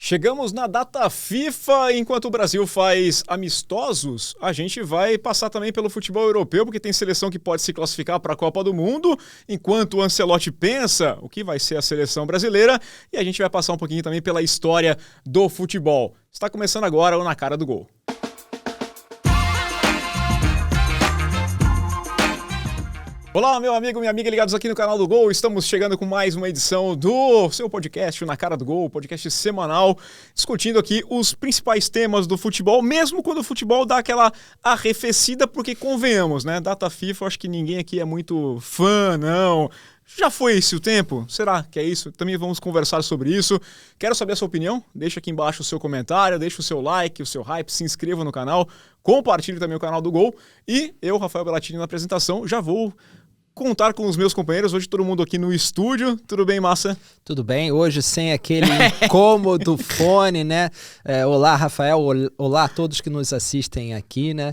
Chegamos na data FIFA, enquanto o Brasil faz amistosos, a gente vai passar também pelo futebol europeu, porque tem seleção que pode se classificar para a Copa do Mundo, enquanto o Ancelotti pensa o que vai ser a seleção brasileira, e a gente vai passar um pouquinho também pela história do futebol. Está começando agora o Na Cara do Gol. Olá, meu amigo, minha amiga ligados aqui no canal do Gol. Estamos chegando com mais uma edição do seu podcast, o Na Cara do Gol, podcast semanal, discutindo aqui os principais temas do futebol, mesmo quando o futebol dá aquela arrefecida, porque convenhamos, né? Data FIFA, eu acho que ninguém aqui é muito fã, não. Já foi esse o tempo? Será que é isso? Também vamos conversar sobre isso. Quero saber a sua opinião? Deixa aqui embaixo o seu comentário, deixa o seu like, o seu hype, se inscreva no canal, compartilhe também o canal do Gol. E eu, Rafael Bellatini, na apresentação, já vou contar com os meus companheiros, hoje todo mundo aqui no estúdio. Tudo bem, Massa? Tudo bem, hoje sem aquele incômodo fone, né? Olá, Rafael, olá a todos que nos assistem aqui, né?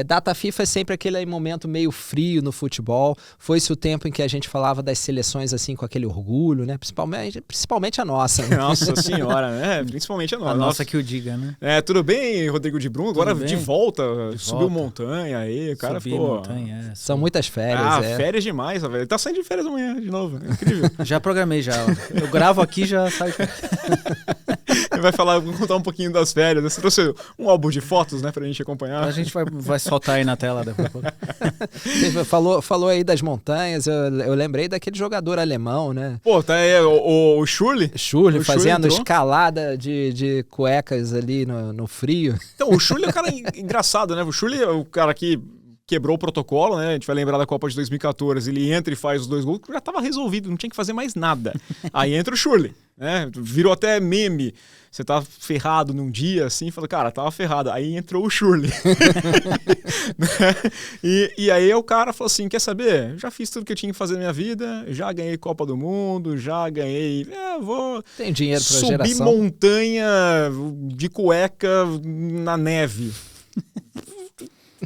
Data FIFA é sempre aquele momento meio frio no futebol. Foi-se o tempo em que a gente falava das seleções assim com aquele orgulho, né? Principalmente a nossa. Né? Nossa senhora, né? Principalmente a nossa. A nossa que o diga, né? Tudo bem, Rodrigo de Brum? Agora de volta, subiu volta. montanha aí, o cara Subi ficou... montanha, São muitas férias, férias demais, velho. Ele tá saindo de férias amanhã de novo. É incrível. Já programei já. Eu gravo aqui já sai. Ele vai contar um pouquinho das férias. Você trouxe um álbum de fotos, né, pra gente acompanhar. A gente vai soltar aí na tela daqui a pouco. falou aí das montanhas, eu lembrei daquele jogador alemão, né? Pô, tá aí o Schürrle? Schürrle fazendo escalada de cuecas ali no frio. Então, o Schürrle é um cara engraçado, né? O Schürrle é o cara que quebrou o protocolo, né? A gente vai lembrar da Copa de 2014, ele entra e faz os 2 gols, já estava resolvido, não tinha que fazer mais nada. Aí entra o Schürrle, né? Virou até meme. Você tá ferrado num dia, assim, fala, cara, tava ferrado. Aí entrou o Schürrle. e aí o cara falou assim, quer saber? Já fiz tudo que eu tinha que fazer na minha vida, já ganhei Copa do Mundo, já ganhei... vou Tem dinheiro pra subir geração. montanha de cueca na neve.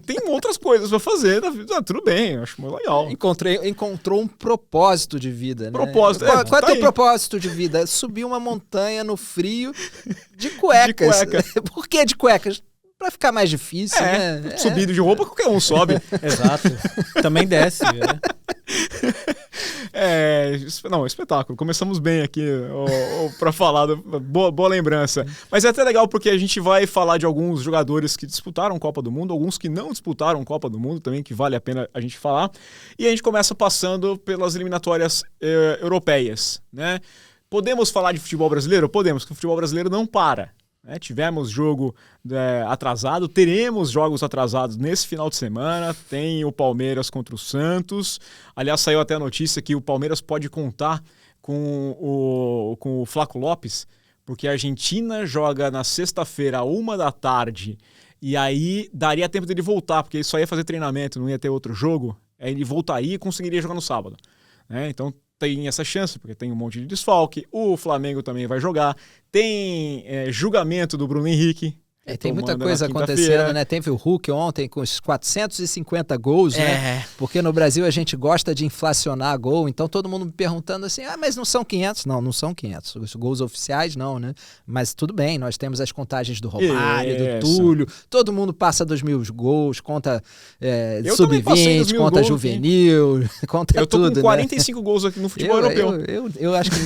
Tem outras coisas pra fazer na vida. Tudo bem, acho muito legal. Encontrou um propósito de vida, né? Propósito. Qual é tá o teu aí. propósito de vida? Subir uma montanha no frio de cuecas. De cueca. Por que de cuecas? Pra ficar mais difícil, né? Subido de roupa, qualquer um sobe. Exato. Também desce. Não, espetáculo. Começamos bem aqui pra falar. Boa lembrança. Mas é até legal porque a gente vai falar de alguns jogadores que disputaram Copa do Mundo, alguns que não disputaram Copa do Mundo também, que vale a pena a gente falar. E a gente começa passando pelas eliminatórias europeias, né? Podemos falar de futebol brasileiro? Podemos, porque o futebol brasileiro não para. Tivemos jogo atrasado, teremos jogos atrasados nesse final de semana, tem o Palmeiras contra o Santos, aliás saiu até a notícia que o Palmeiras pode contar com o Flaco Lopes, porque a Argentina joga na sexta-feira à 13h, e aí daria tempo dele voltar, porque ele só ia fazer treinamento, não ia ter outro jogo, aí ele voltaria e conseguiria jogar no sábado, então tem essa chance, porque tem um monte de desfalque, o Flamengo também vai jogar, tem julgamento do Bruno Henrique. Tem muita coisa acontecendo, né? Teve o Hulk ontem com os 450 gols, né? Porque no Brasil a gente gosta de inflacionar gol, então todo mundo me perguntando assim, mas não são 500? Não são 500. Os gols oficiais não, né? Mas tudo bem, nós temos as contagens do Romário, do Túlio, todo mundo passa 2.000 gols, conta sub-20, conta gols, juvenil, conta tudo. Eu tô com 45 né? gols aqui no futebol europeu. Eu acho que...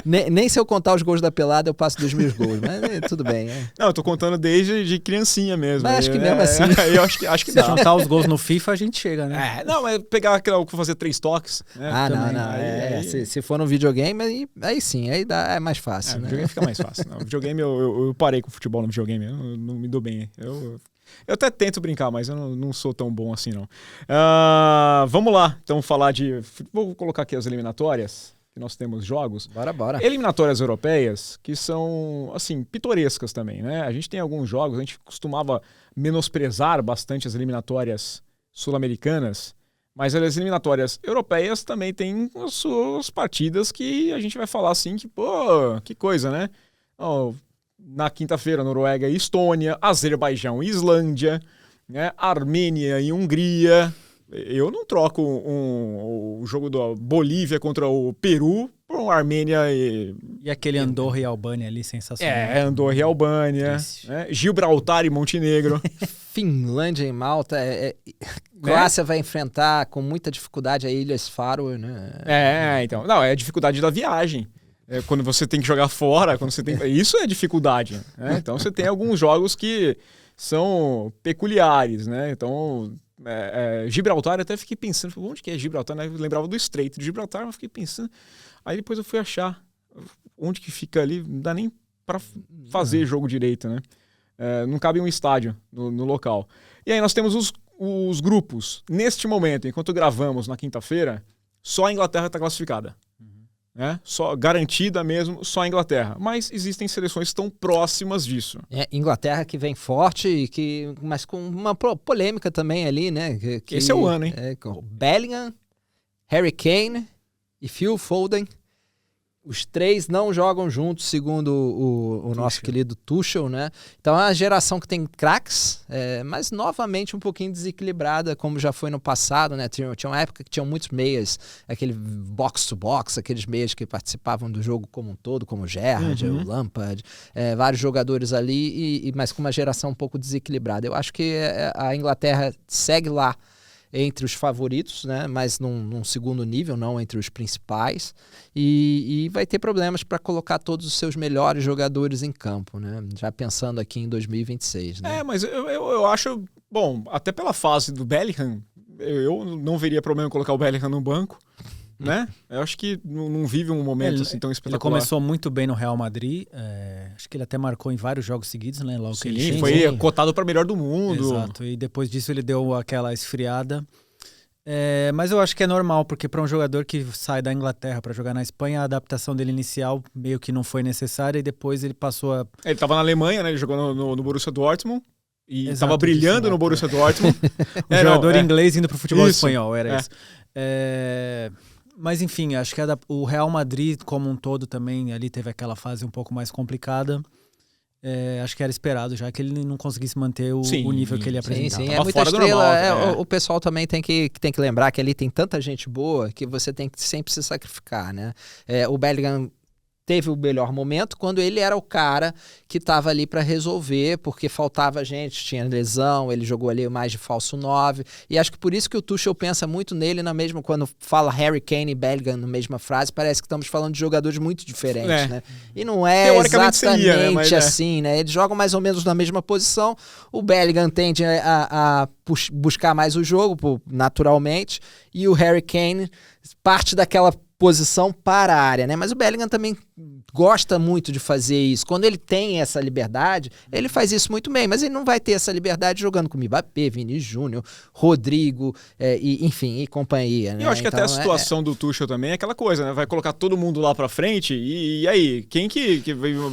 Nem se eu contar os gols da pelada eu passo 2.000 gols, mas tudo bem. Não, eu tô contando desde de criancinha mesmo. Mas acho que mesmo assim... Eu acho que se juntar os gols no FIFA a gente chega, né? Não, é pegar aquela que fazer 3 toques. Né? Não. Se for no videogame, aí sim, aí é mais fácil. No videogame fica mais fácil. No videogame eu parei com o futebol no videogame, eu não me dou bem. Eu até tento brincar, mas eu não sou tão bom assim, não. Vamos lá, então falar de... Vou colocar aqui as eliminatórias. Que nós temos jogos. Bora. Eliminatórias europeias, que são, assim, pitorescas também, né? A gente tem alguns jogos, a gente costumava menosprezar bastante as eliminatórias sul-americanas, mas as eliminatórias europeias também têm as suas partidas que a gente vai falar assim, que, que coisa, né? Na quinta-feira, Noruega e Estônia, Azerbaijão e Islândia, né? Armênia e Hungria... Eu não troco o jogo da Bolívia contra o Peru por Armênia E aquele Andorra e Albânia ali, sensacional. Andorra e Albânia, né? Gibraltar e Montenegro. Finlândia e Malta. Croácia vai enfrentar com muita dificuldade a Ilhas Faroe, né? Então. Não, é a dificuldade da viagem. Quando você tem que jogar fora, isso é dificuldade. Né? Então você tem alguns jogos que são peculiares, né? Então, Gibraltar, eu até fiquei pensando, onde que é Gibraltar? Né? Eu lembrava do Estreito de Gibraltar, mas fiquei pensando. Aí depois eu fui achar onde que fica ali, não dá nem para fazer jogo direito, né? Não cabe um estádio no local. E aí nós temos os grupos. Neste momento, enquanto gravamos na quinta-feira, só a Inglaterra está classificada. Né? Só garantida mesmo, só a Inglaterra. Mas existem seleções tão próximas disso. Inglaterra que vem forte, mas com uma polêmica também ali, né? Esse é o ano, hein? Bellingham, Harry Kane e Phil Foden. Os três não jogam juntos, segundo o nosso querido Tuchel, né? Então é uma geração que tem craques, mas novamente um pouquinho desequilibrada, como já foi no passado, né? Tinha uma época que tinham muitos meias, aquele box-to-box, aqueles meias que participavam do jogo como um todo, como o Gerrard, o Lampard, vários jogadores ali, mas com uma geração um pouco desequilibrada. Eu acho que a Inglaterra segue lá entre os favoritos, né? Mas num segundo nível, não entre os principais, e vai ter problemas para colocar todos os seus melhores jogadores em campo, né? Já pensando aqui em 2026, né? Mas eu acho, bom, até pela fase do Bellingham, eu não veria problema em colocar o Bellingham no banco, né? Eu acho que não vive um momento assim tão espetacular. Ele começou muito bem no Real Madrid, acho que ele até marcou em vários jogos seguidos, né? Logo que ele foi cotado para melhor do mundo. Exato, e depois disso ele deu aquela esfriada. Mas eu acho que é normal, porque para um jogador que sai da Inglaterra para jogar na Espanha, a adaptação dele inicial meio que não foi necessária e depois ele passou a... Ele estava na Alemanha, né? Ele jogou no Borussia Dortmund. E estava brilhando no Borussia Dortmund. Jogador inglês indo para o futebol espanhol, era isso. Mas enfim, acho que o Real Madrid como um todo também ali teve aquela fase um pouco mais complicada. Acho que era esperado já que ele não conseguisse manter o nível que ele apresentava. Sim, é muita estrela. O pessoal também tem que lembrar que ali tem tanta gente boa que você tem que sempre se sacrificar, né? O Bellingham teve o melhor momento quando ele era o cara que estava ali para resolver, porque faltava gente, tinha lesão, ele jogou ali mais de falso 9, e acho que por isso que o Tuchel pensa muito nele quando fala Harry Kane e Bellingham na mesma frase, parece que estamos falando de jogadores muito diferentes, né? E não é exatamente assim, né? Eles jogam mais ou menos na mesma posição, o Bellingham tende a buscar mais o jogo, naturalmente, e o Harry Kane parte daquela posição para a área, né? Mas o Bellingham também gosta muito de fazer isso. Quando ele tem essa liberdade, ele faz isso muito bem, mas ele não vai ter essa liberdade jogando com Mbappé, Vini Júnior, Rodrigo, e companhia, né? E eu acho que até a situação do Tuchel também é aquela coisa, né? Vai colocar todo mundo lá pra frente e aí? Quem que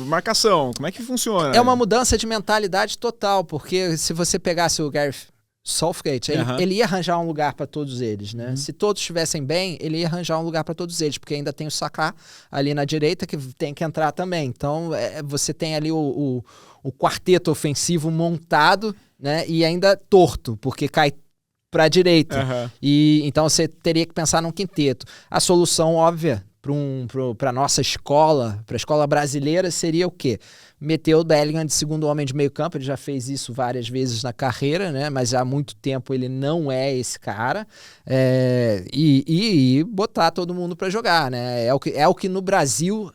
marcação? Como é que funciona? É uma mudança de mentalidade total, porque se você pegasse o Gareth Southgate, ele ia arranjar um lugar para todos eles, né? Se todos estivessem bem, ele ia arranjar um lugar para todos eles, porque ainda tem o Saka ali na direita que tem que entrar também. Então, você tem ali o quarteto ofensivo montado, né? E ainda torto, porque cai para a direita. E então você teria que pensar num quinteto. A solução óbvia para a nossa escola, para a escola brasileira, seria o quê? Meter o Bellingham de segundo homem de meio campo, ele já fez isso várias vezes na carreira, né? Mas há muito tempo ele não é esse cara, e botar todo mundo para jogar, né? É o que no Brasil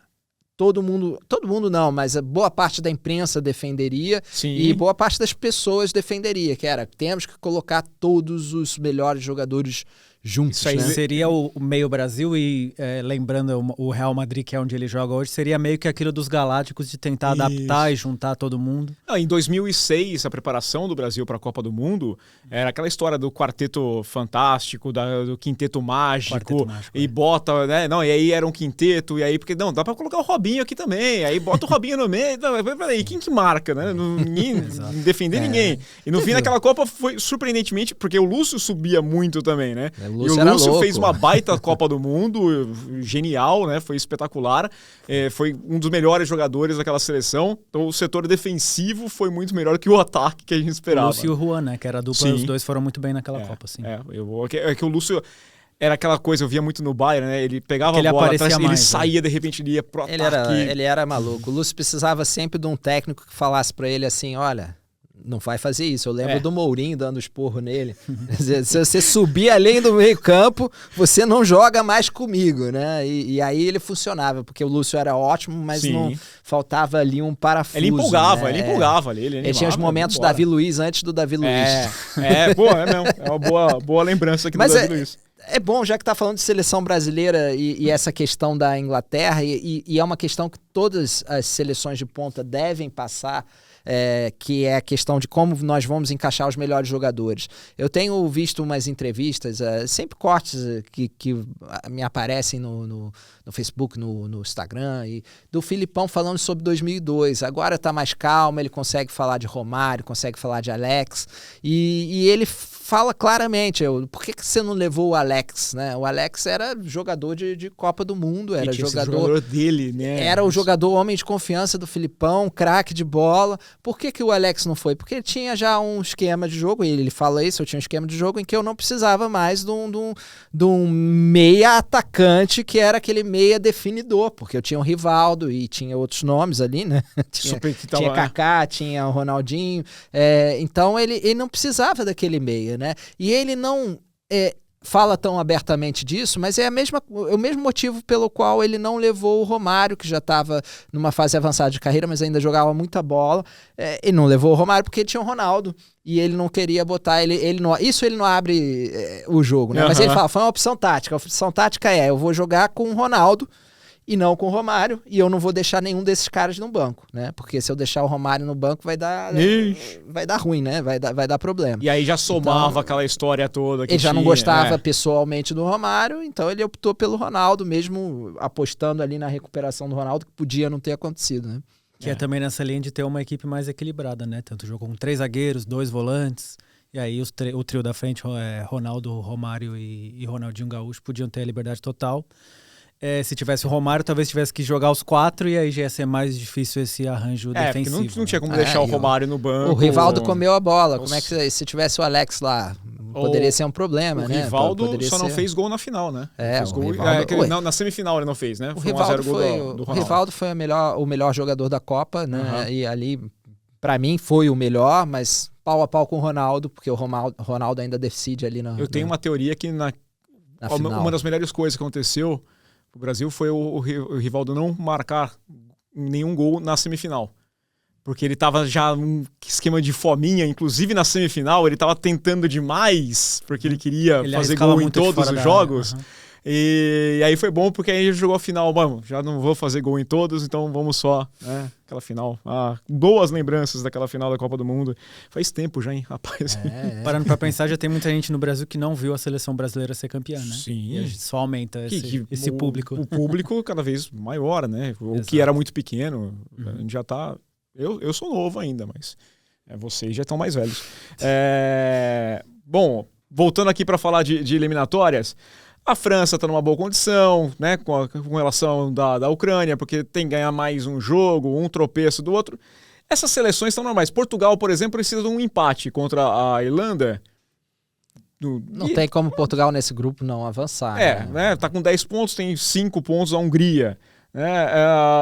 todo mundo não, mas a boa parte da imprensa defenderia. Sim. E boa parte das pessoas defenderia, que era, temos que colocar todos os melhores jogadores juntos. Isso aí, né? Seria o meio Brasil e lembrando o Real Madrid, que é onde ele joga hoje, seria meio que aquilo dos Galácticos de tentar adaptar e juntar todo mundo. Em 2006, a preparação do Brasil para a Copa do Mundo era aquela história do quarteto fantástico, do quinteto mágico, e bota, né? Não, e aí era um quinteto, e aí, porque não, dá para colocar o Robinho aqui também, aí bota o Robinho no meio, não, peraí, quem que marca, né? Ninguém defender ninguém. E no fim daquela Copa foi surpreendentemente, porque o Lúcio subia muito também, né? E o Lúcio fez uma baita Copa do Mundo, genial, né? Foi espetacular. Foi um dos melhores jogadores daquela seleção. Então o setor defensivo foi muito melhor que o ataque que a gente esperava. O Lúcio e o Juan, né? Que era a dupla, os dois foram muito bem naquela Copa, sim. É que o Lúcio... era aquela coisa, eu via muito no Bayern, né? Ele pegava a bola atrás, ele saía, de repente ele ia pro ataque. Ele era maluco. O Lúcio precisava sempre de um técnico que falasse pra ele assim, olha, não vai fazer isso. Eu lembro do Mourinho dando esporro nele. Se você subir além do meio campo, você não joga mais comigo, né? E aí ele funcionava, porque o Lúcio era ótimo, mas não faltava ali um parafuso. Ele empolgava, né? Ele empolgava ali. Ele tinha os momentos Davi Luiz antes do Davi Luiz. É mesmo. É uma boa lembrança aqui do Davi Luiz. É bom, já que tá falando de seleção brasileira e essa questão da Inglaterra, e é uma questão que todas as seleções de ponta devem passar, que é a questão de como nós vamos encaixar os melhores jogadores. Eu tenho visto umas entrevistas, sempre cortes que me aparecem no Facebook, no Instagram, e do Filipão falando sobre 2002. Agora está mais calmo, ele consegue falar de Romário, consegue falar de Alex, e ele fala claramente, por que você não levou o Alex, né? O Alex era jogador de Copa do Mundo, era jogador dele, né? Era o jogador homem de confiança do Filipão, craque de bola. Por que o Alex não foi? Porque ele tinha já um esquema de jogo, e ele fala isso, eu tinha um esquema de jogo em que eu não precisava mais de um meia atacante, que era aquele meia definidor, porque eu tinha o Rivaldo e tinha outros nomes ali, né? Tinha Kaká, tinha o Ronaldinho, então ele não precisava daquele meia, né? E ele não fala tão abertamente disso, mas é o mesmo motivo pelo qual ele não levou o Romário, que já estava numa fase avançada de carreira, mas ainda jogava muita bola. Ele não levou o Romário porque ele tinha o Ronaldo, e ele não queria botar ele não abre o jogo, né? Mas ele fala, foi uma opção tática. A opção tática eu vou jogar com o Ronaldo e não com o Romário, e eu não vou deixar nenhum desses caras no banco, né? Porque se eu deixar o Romário no banco vai dar ruim, né? Vai dar problema. E aí já somava aquela história toda que ele já não gostava pessoalmente do Romário, então ele optou pelo Ronaldo, mesmo apostando ali na recuperação do Ronaldo, que podia não ter acontecido, né? Que é também nessa linha de ter uma equipe mais equilibrada, né? Tanto jogou com 3 zagueiros, 2 volantes, e aí o trio da frente, Ronaldo, Romário e Ronaldinho Gaúcho, podiam ter a liberdade total. Se tivesse o Romário, talvez tivesse que jogar os 4, e aí já ia ser mais difícil esse arranjo defensivo. Porque não tinha como deixar o Romário no banco. O Rivaldo comeu a bola. Como é que se tivesse o Alex lá, poderia ser um problema, né? O Rivaldo não fez gol na final, né? Na semifinal ele não fez, né? O Rivaldo foi o melhor jogador da Copa, né? E ali, pra mim, foi o melhor, mas pau a pau com o Ronaldo, porque o Ronaldo ainda decide ali na... Eu tenho uma teoria que uma das melhores coisas que aconteceu o Brasil foi o Rivaldo não marcar nenhum gol na semifinal. Porque ele estava já num esquema de fominha, inclusive na semifinal, ele estava tentando demais, porque ele queria fazer gol em todos os jogos. E aí foi bom, porque aí ele jogou a final, já não vou fazer gol em todos, então vamos só, né? Aquela final. Boas lembranças daquela final da Copa do Mundo. Faz tempo já, hein, rapaz? Parando pra pensar, já tem muita gente no Brasil que não viu a seleção brasileira ser campeã, né? Sim. E só aumenta esse público. O público cada vez maior, né? O que era muito pequeno, a gente já tá... Eu sou novo ainda, mas vocês já estão mais velhos. Bom, voltando aqui para falar de eliminatórias, a França está numa boa condição, né, com relação da Ucrânia, porque tem que ganhar mais um jogo, um tropeço do outro. Essas seleções estão normais. Portugal, por exemplo, precisa de um empate contra a Irlanda. Não tem como Portugal nesse grupo não avançar. Né? Tá com 10 pontos, tem 5 pontos a Hungria.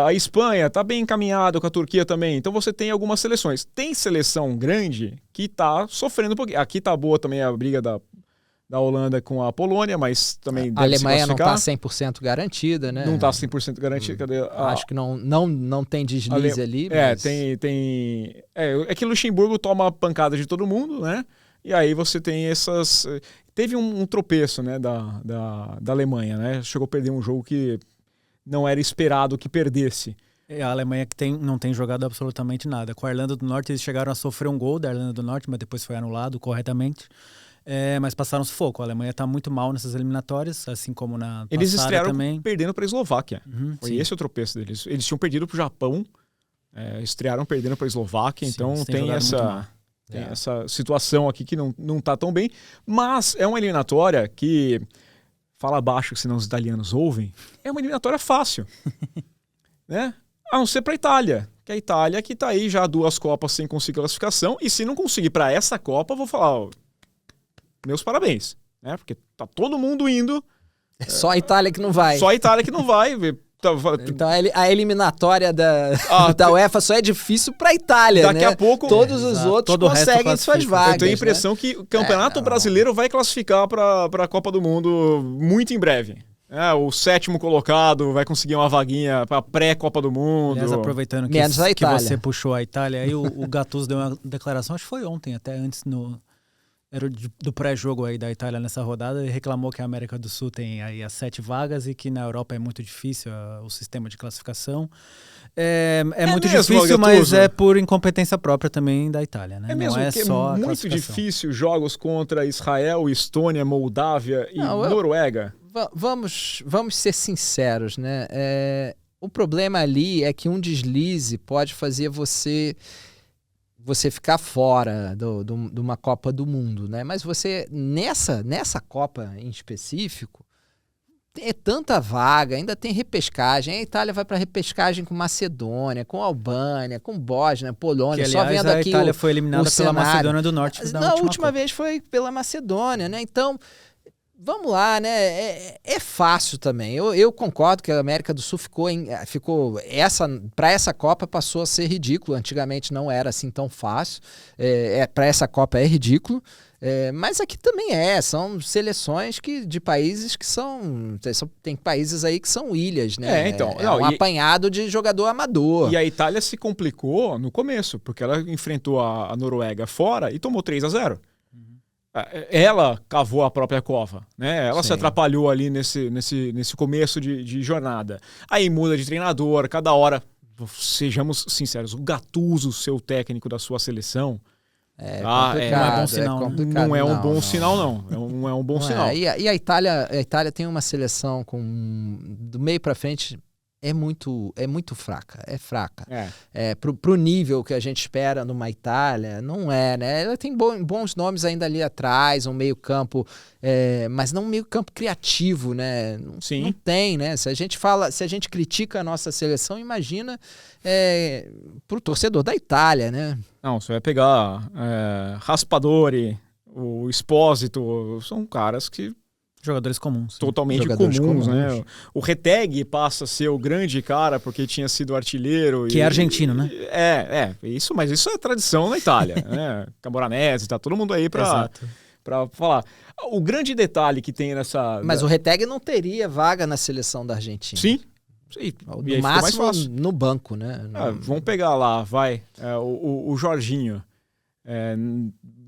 A Espanha está bem encaminhada com a Turquia também. Então você tem algumas seleções. Tem seleção grande que está sofrendo um pouquinho. Aqui tá boa também a briga da Holanda com a Polônia, mas também a Alemanha não está 100% garantida, né? Não está 100% garantida. Acho que não tem deslize ali. Mas... tem... É que Luxemburgo toma a pancada de todo mundo, né? E aí você tem essas... Teve um tropeço, né, da Alemanha, né? Chegou a perder um jogo que não era esperado que perdesse. A Alemanha que não tem jogado absolutamente nada. Com a Irlanda do Norte, eles chegaram a sofrer um gol da Irlanda do Norte, mas depois foi anulado corretamente. Mas passaram sufoco. A Alemanha está muito mal nessas eliminatórias, assim como na Eles estrearam também. Perdendo para a Eslováquia. Foi esse o tropeço deles. Eles tinham perdido para o Japão, estrearam perdendo para a Eslováquia, então tem essa situação aqui que não está tão bem. Mas é uma eliminatória que... Fala baixo, senão os italianos ouvem. É uma eliminatória fácil. Né? A não ser para a Itália. Que a Itália que está aí já 2 Copas sem conseguir classificação. E se não conseguir para essa Copa, eu vou falar... meus parabéns. né? Porque tá todo mundo indo. Só a Itália que não vai. Só a Itália que não vai. Então a eliminatória da UEFA só é difícil para a Itália, daqui a pouco todos os outros conseguem suas vagas. Eu tenho a impressão que o Campeonato Brasileiro vai classificar para a Copa do Mundo muito em breve. O 7º colocado vai conseguir uma vaguinha para pré-Copa do Mundo. Aliás, aproveitando que você puxou a Itália, aí o Gattuso deu uma declaração, acho que foi ontem, até antes era do pré-jogo aí da Itália nessa rodada, e reclamou que a América do Sul tem aí as 7 vagas e que na Europa é muito difícil o sistema de classificação. É muito mesmo, difícil, mas é por incompetência própria também da Itália, né? É mesmo, não é só muito difícil jogos contra Israel, Estônia, Moldávia e Noruega. Vamos ser sinceros, né? O problema ali é que um deslize pode fazer você ficar fora de uma Copa do Mundo, né? Mas você, nessa Copa em específico, é tanta vaga, ainda tem repescagem. A Itália vai para repescagem com Macedônia, com Albânia, com Bósnia, Polônia. Que, aliás, só vendo aqui a Itália foi eliminada pela Macedônia do Norte. Na última vez foi pela Macedônia, né? Então, vamos lá, né? É fácil também. Eu concordo que a América do Sul para essa Copa passou a ser ridículo. Antigamente não era assim tão fácil. Para essa Copa é ridículo. Mas aqui também são seleções de países que tem países aí que são ilhas, né? Apanhado de jogador amador. E a Itália se complicou no começo, porque ela enfrentou a Noruega fora e tomou 3-0. Ela cavou a própria cova, né? Ela se atrapalhou ali nesse começo de jornada. Aí muda de treinador, cada hora, sejamos sinceros, o Gattuso, seu técnico da sua seleção, não é bom sinal. Não é um bom sinal, não. Não é um bom sinal. E a Itália tem uma seleção do meio para frente é muito fraca. É fraca. Pro nível que a gente espera numa Itália, não é, né? Ela tem bons nomes ainda ali atrás, um meio campo, mas não um meio campo criativo, né? Não tem, né? Se a gente critica a nossa seleção, imagina pro torcedor da Itália, né? Não, você vai pegar Raspadori, o Espósito, são caras que jogadores comuns. Totalmente comuns, né? O Retegui passa a ser o grande cara porque tinha sido artilheiro. Que é argentino, né? Mas isso é tradição na Itália, né? Camoranesi, tá todo mundo aí pra falar. O grande detalhe que tem nessa... Mas o Retegui não teria vaga na seleção da Argentina. Sim. No máximo no banco, né? Vamos pegar lá, o Jorginho.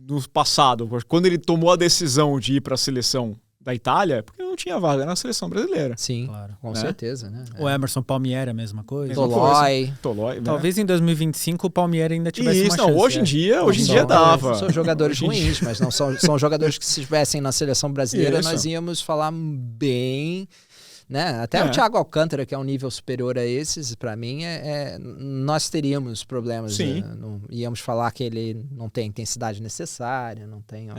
No passado, quando ele tomou a decisão de ir para a seleção da Itália, porque não tinha vaga na seleção brasileira. Sim, claro, com certeza, né? O Emerson Palmieri, a mesma coisa. Tolói, talvez em 2025 o Palmieri ainda tivesse uma chance. Hoje em dia dava. São jogadores ruins, mas não são jogadores que se estivessem na seleção brasileira, nós íamos falar bem, né? Até o Thiago Alcântara, que é um nível superior a esses, para mim, nós teríamos problemas. Sim. Íamos falar que ele não tem a intensidade necessária, não tem...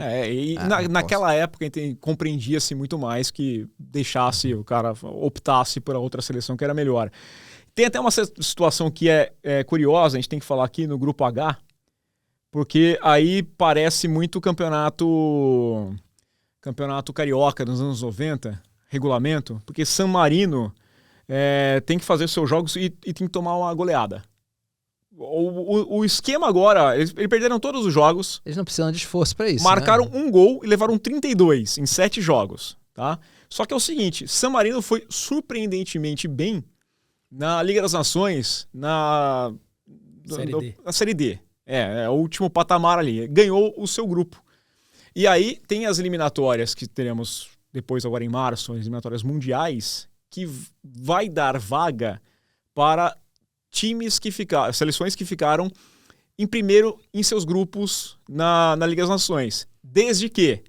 naquela época compreendia-se muito mais que deixasse o cara, optasse por outra seleção que era melhor. Tem até uma situação que é curiosa, a gente tem que falar aqui no Grupo H, porque aí parece muito o campeonato carioca dos anos 90, regulamento, porque San Marino tem que fazer seus jogos e tem que tomar uma goleada. O esquema agora, eles perderam todos os jogos. Eles não precisam de esforço para isso. Marcaram um gol e levaram 32 em 7 jogos. Tá? Só que é o seguinte, San Marino foi surpreendentemente bem na Liga das Nações, na Série D. É o último patamar ali. Ganhou o seu grupo. E aí tem as eliminatórias que teremos depois agora em março, as eliminatórias mundiais, que vai dar vaga para seleções que ficaram em primeiro em seus grupos na Liga das Nações, desde que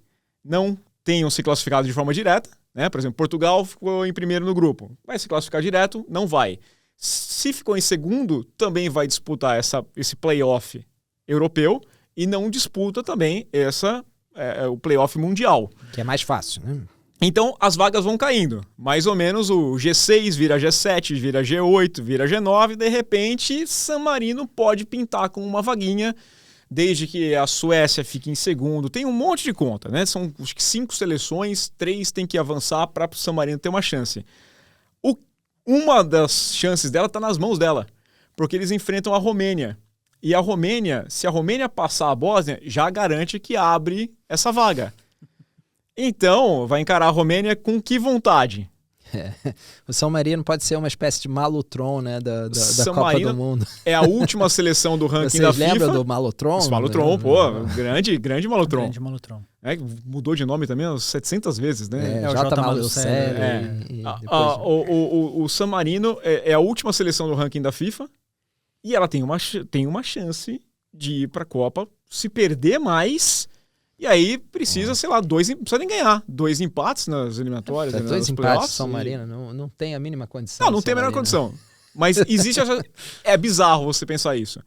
não tenham se classificado de forma direta, né? Por exemplo, Portugal ficou em primeiro no grupo, vai se classificar direto? Não vai. Se ficou em segundo, também vai disputar esse playoff europeu e não disputa também o playoff mundial. Que é mais fácil, né? Então, as vagas vão caindo. Mais ou menos o G6 vira G7, vira G8, vira G9. De repente, San Marino pode pintar com uma vaguinha desde que a Suécia fique em segundo. Tem um monte de conta, né? São acho que 5 seleções, 3 tem que avançar para o San Marino ter uma chance. Uma das chances dela está nas mãos dela, porque eles enfrentam a Romênia. E a Romênia, se a Romênia passar a Bósnia, já garante que abre essa vaga. Então, vai encarar a Romênia com que vontade? O San Marino pode ser uma espécie de Malutron, né, da Copa Marino do Mundo. É a última seleção do ranking da FIFA. Vocês lembram do Malutron? O Malutron, pô, grande Malutron. Grande Malutron. Mudou de nome também umas 700 vezes, né? O J. Malucelli. O San Marino é a última seleção do ranking da FIFA e ela tem uma chance de ir para a Copa, se perder mais. E aí precisa, sei lá, não precisa nem ganhar. 2 empates nas eliminatórias. 2 empates São Marino, não tem a mínima condição. Não tem a menor condição. Mas existe é bizarro você pensar isso.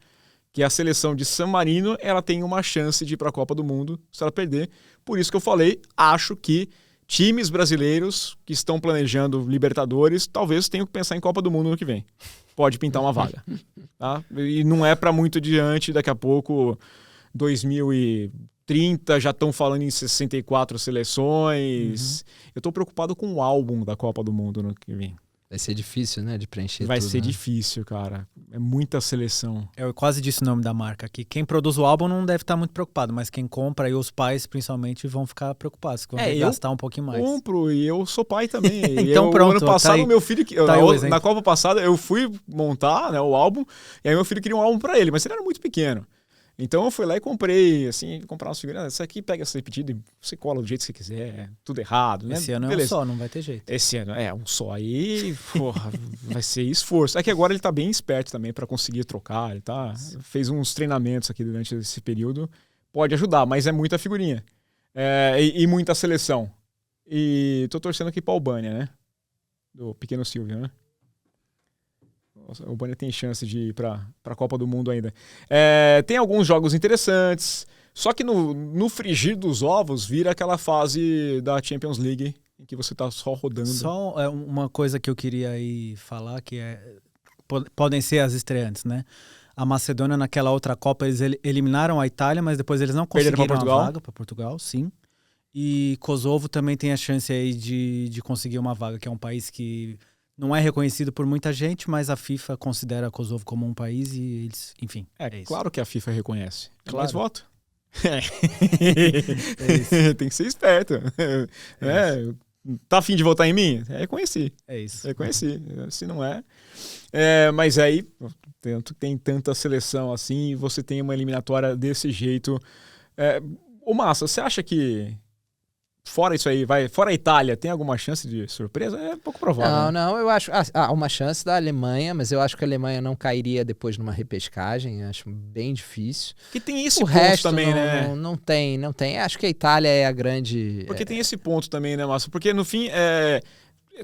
Que a seleção de San Marino, ela tem uma chance de ir para a Copa do Mundo se ela perder. Por isso que eu falei, acho que times brasileiros que estão planejando Libertadores, talvez tenham que pensar em Copa do Mundo no que vem. Pode pintar uma vaga. Tá? E não é para muito diante, daqui a pouco, 2030, já estão falando em 64 seleções. Eu estou preocupado com o álbum da Copa do Mundo no que vem. Vai ser difícil, né, de preencher Vai tudo, ser né? difícil, cara. É muita seleção. Eu quase disse o nome da marca aqui. Quem produz o álbum não deve estar muito preocupado, mas quem compra e os pais, principalmente, vão ficar preocupados. Vão gastar um pouquinho mais. Compro e eu sou pai também. Então pronto. Ano passado, tá meu filho... na Copa passada, eu fui montar, né, o álbum, e aí meu filho queria um álbum pra ele, mas ele era muito pequeno. Então eu fui lá e comprei, assim, comprar umas figurinhas. Isso aqui pega esse pedido e você cola do jeito que você quiser, tudo errado, né? Esse ano é um só, não vai ter jeito. Esse ano é um só. Aí, porra, vai ser esforço. É que agora ele tá bem esperto também pra conseguir trocar, ele fez uns treinamentos aqui durante esse período. Pode ajudar, mas é muita figurinha. E muita seleção. E tô torcendo aqui pra Albânia, né? Do pequeno Silvio, né? A Albânia tem chance de ir para a Copa do Mundo ainda. Tem alguns jogos interessantes, só que no frigir dos ovos vira aquela fase da Champions League em que você está só rodando. Só uma coisa que eu queria aí falar, que podem ser as estreantes, né? A Macedônia naquela outra Copa, eles eliminaram a Itália, mas depois eles não conseguiram a vaga para Portugal, sim. E Kosovo também tem a chance aí de conseguir uma vaga, que é um país que não é reconhecido por muita gente, mas a FIFA considera Kosovo como um país e eles, enfim. Claro que a FIFA reconhece. Claro. Mais voto. Tem que ser esperto. Tá afim de votar em mim? Reconheci. É isso. Reconheci. Se não é. Mas aí, tem tanta seleção assim, e você tem uma eliminatória desse jeito. Massa, você acha que fora isso aí, fora a Itália, tem alguma chance de surpresa? É pouco provável. Não, eu acho... Há uma chance da Alemanha, mas eu acho que a Alemanha não cairia depois numa repescagem, acho bem difícil. Que tem esse ponto resto também, né? Não tem. Acho que a Itália é a grande... Porque tem esse ponto também, né, Márcio? Porque no fim,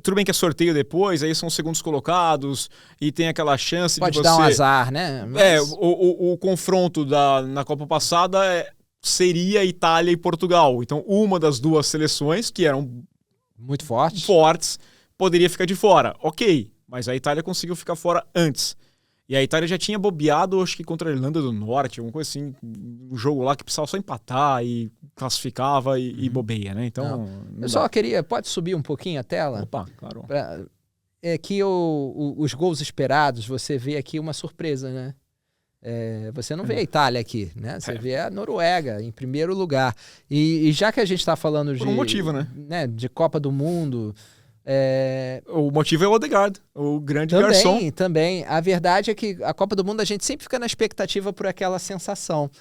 tudo bem que é sorteio depois, aí são os segundos colocados, e tem aquela chance pode de você... dar um azar, né? Mas... O confronto na Copa passada seria Itália e Portugal. Então, uma das duas seleções, que eram muito fortes, poderia ficar de fora. Ok, mas a Itália conseguiu ficar fora antes. E a Itália já tinha bobeado, acho que contra a Irlanda do Norte, alguma coisa assim, um jogo lá que precisava só empatar e classificava e bobeia, né? Então... Eu só queria... Pode subir um pouquinho a tela? Opa, claro. Que os gols esperados, você vê aqui uma surpresa, né? Você não vê a Itália aqui, né? Você vê a Noruega em primeiro lugar. E já que a gente está falando por um motivo, né? De Copa do Mundo... O motivo é o Odegaard, o grande garçom. Também. A verdade é que a Copa do Mundo a gente sempre fica na expectativa por aquela sensação.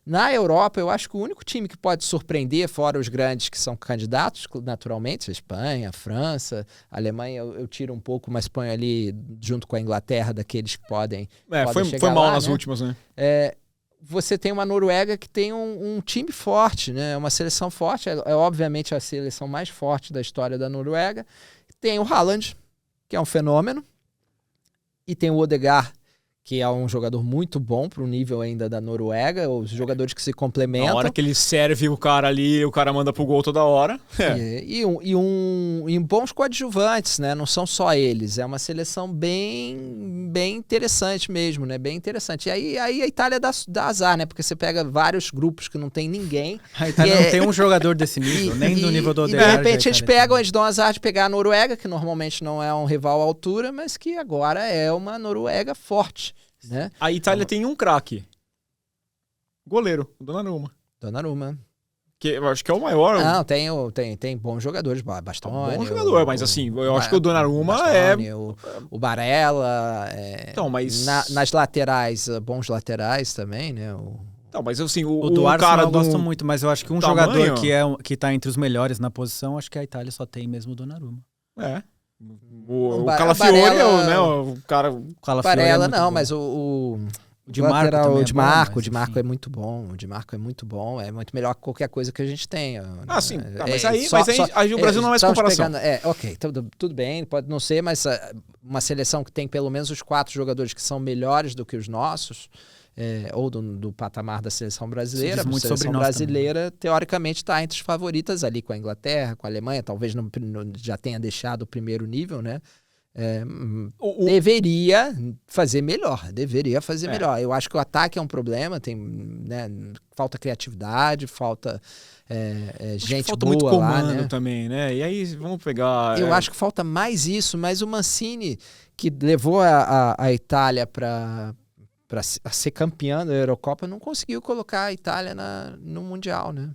Na Europa, eu acho que o único time que pode surpreender, fora os grandes que são candidatos, naturalmente, a Espanha, a França, a Alemanha eu tiro um pouco, mas ponho ali junto com a Inglaterra daqueles que podem chegar foi mal lá, nas né? últimas, né? Você tem uma Noruega que tem um time forte, né? Uma seleção forte, é obviamente a seleção mais forte da história da Noruega. Tem o Haaland, que é um fenômeno, e tem o Odegaard, que é um jogador muito bom para o nível ainda da Noruega, os jogadores que se complementam. Na hora que ele serve o cara ali, o cara manda pro gol toda hora. E bons coadjuvantes, né? Não são só eles. É uma seleção bem bem interessante mesmo, né? Bem interessante. E aí a Itália dá azar, né? Porque você pega vários grupos que não tem ninguém. A Itália não tem um jogador desse nível, nem do nível do Odegaard. E de repente eles dão azar de pegar a Noruega, que normalmente não é um rival à altura, mas que agora é uma Noruega forte, né? A Itália tem um craque. Goleiro, o Donnarumma. Que eu acho que é o maior. Não, tem bons jogadores, Bastoni. Bom jogador, mas assim, eu acho que o Donnarumma Bastoni, o Barella. Então, mas... nas laterais, bons laterais também, né? Então, mas assim, o do Arsenal eu gosto muito, mas eu acho que um jogador que tá entre os melhores na posição, acho que a Itália só tem mesmo o Donnarumma. O Calafiori é né, o cara... O Barella não, mas o Di Marco é muito bom. O Di Marco é muito bom. É muito melhor que qualquer coisa que a gente tenha. Ah, sim. Mas aí o Brasil não é mais comparação. Ok, tudo bem, pode não ser, mas uma seleção que tem pelo menos os 4 jogadores que são melhores do que os nossos, ou do patamar da seleção brasileira. A seleção brasileira, teoricamente, está entre as favoritas ali com a Inglaterra, com a Alemanha. Talvez não já tenha deixado o primeiro nível, né? Deveria fazer melhor. Eu acho que o ataque é um problema, tem, né, falta criatividade, falta gente falta boa muito comando lá, né? também, né? E aí vamos pegar... Eu acho que falta mais isso, mas o Mancini, que levou a Itália para ser campeã da Eurocopa, não conseguiu colocar a Itália no Mundial, né?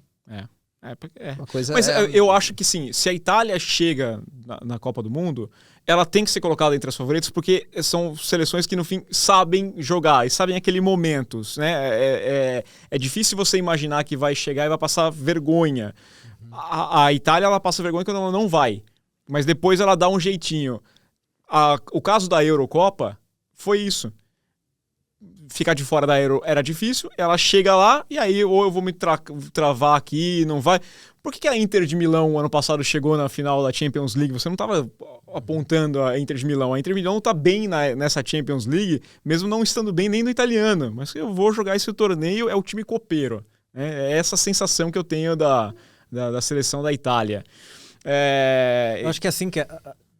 Mas eu acho que sim, se a Itália chega na Copa do Mundo, ela tem que ser colocada entre as favoritas, porque são seleções que no fim sabem jogar e sabem aquele momento, né? É difícil você imaginar que vai chegar e vai passar vergonha. A Itália, ela passa vergonha quando ela não vai, mas depois ela dá um jeitinho. O caso da Eurocopa foi isso. Ficar de fora da Euro era difícil, ela chega lá e aí ou eu vou me travar aqui, não vai. Por que a Inter de Milão ano passado chegou na final da Champions League? Você não estava apontando a Inter de Milão. A Inter de Milão está bem nessa Champions League, mesmo não estando bem nem no italiano. Mas eu vou jogar esse torneio, é o time copeiro. É essa sensação que eu tenho da seleção da Itália. Eu acho que assim,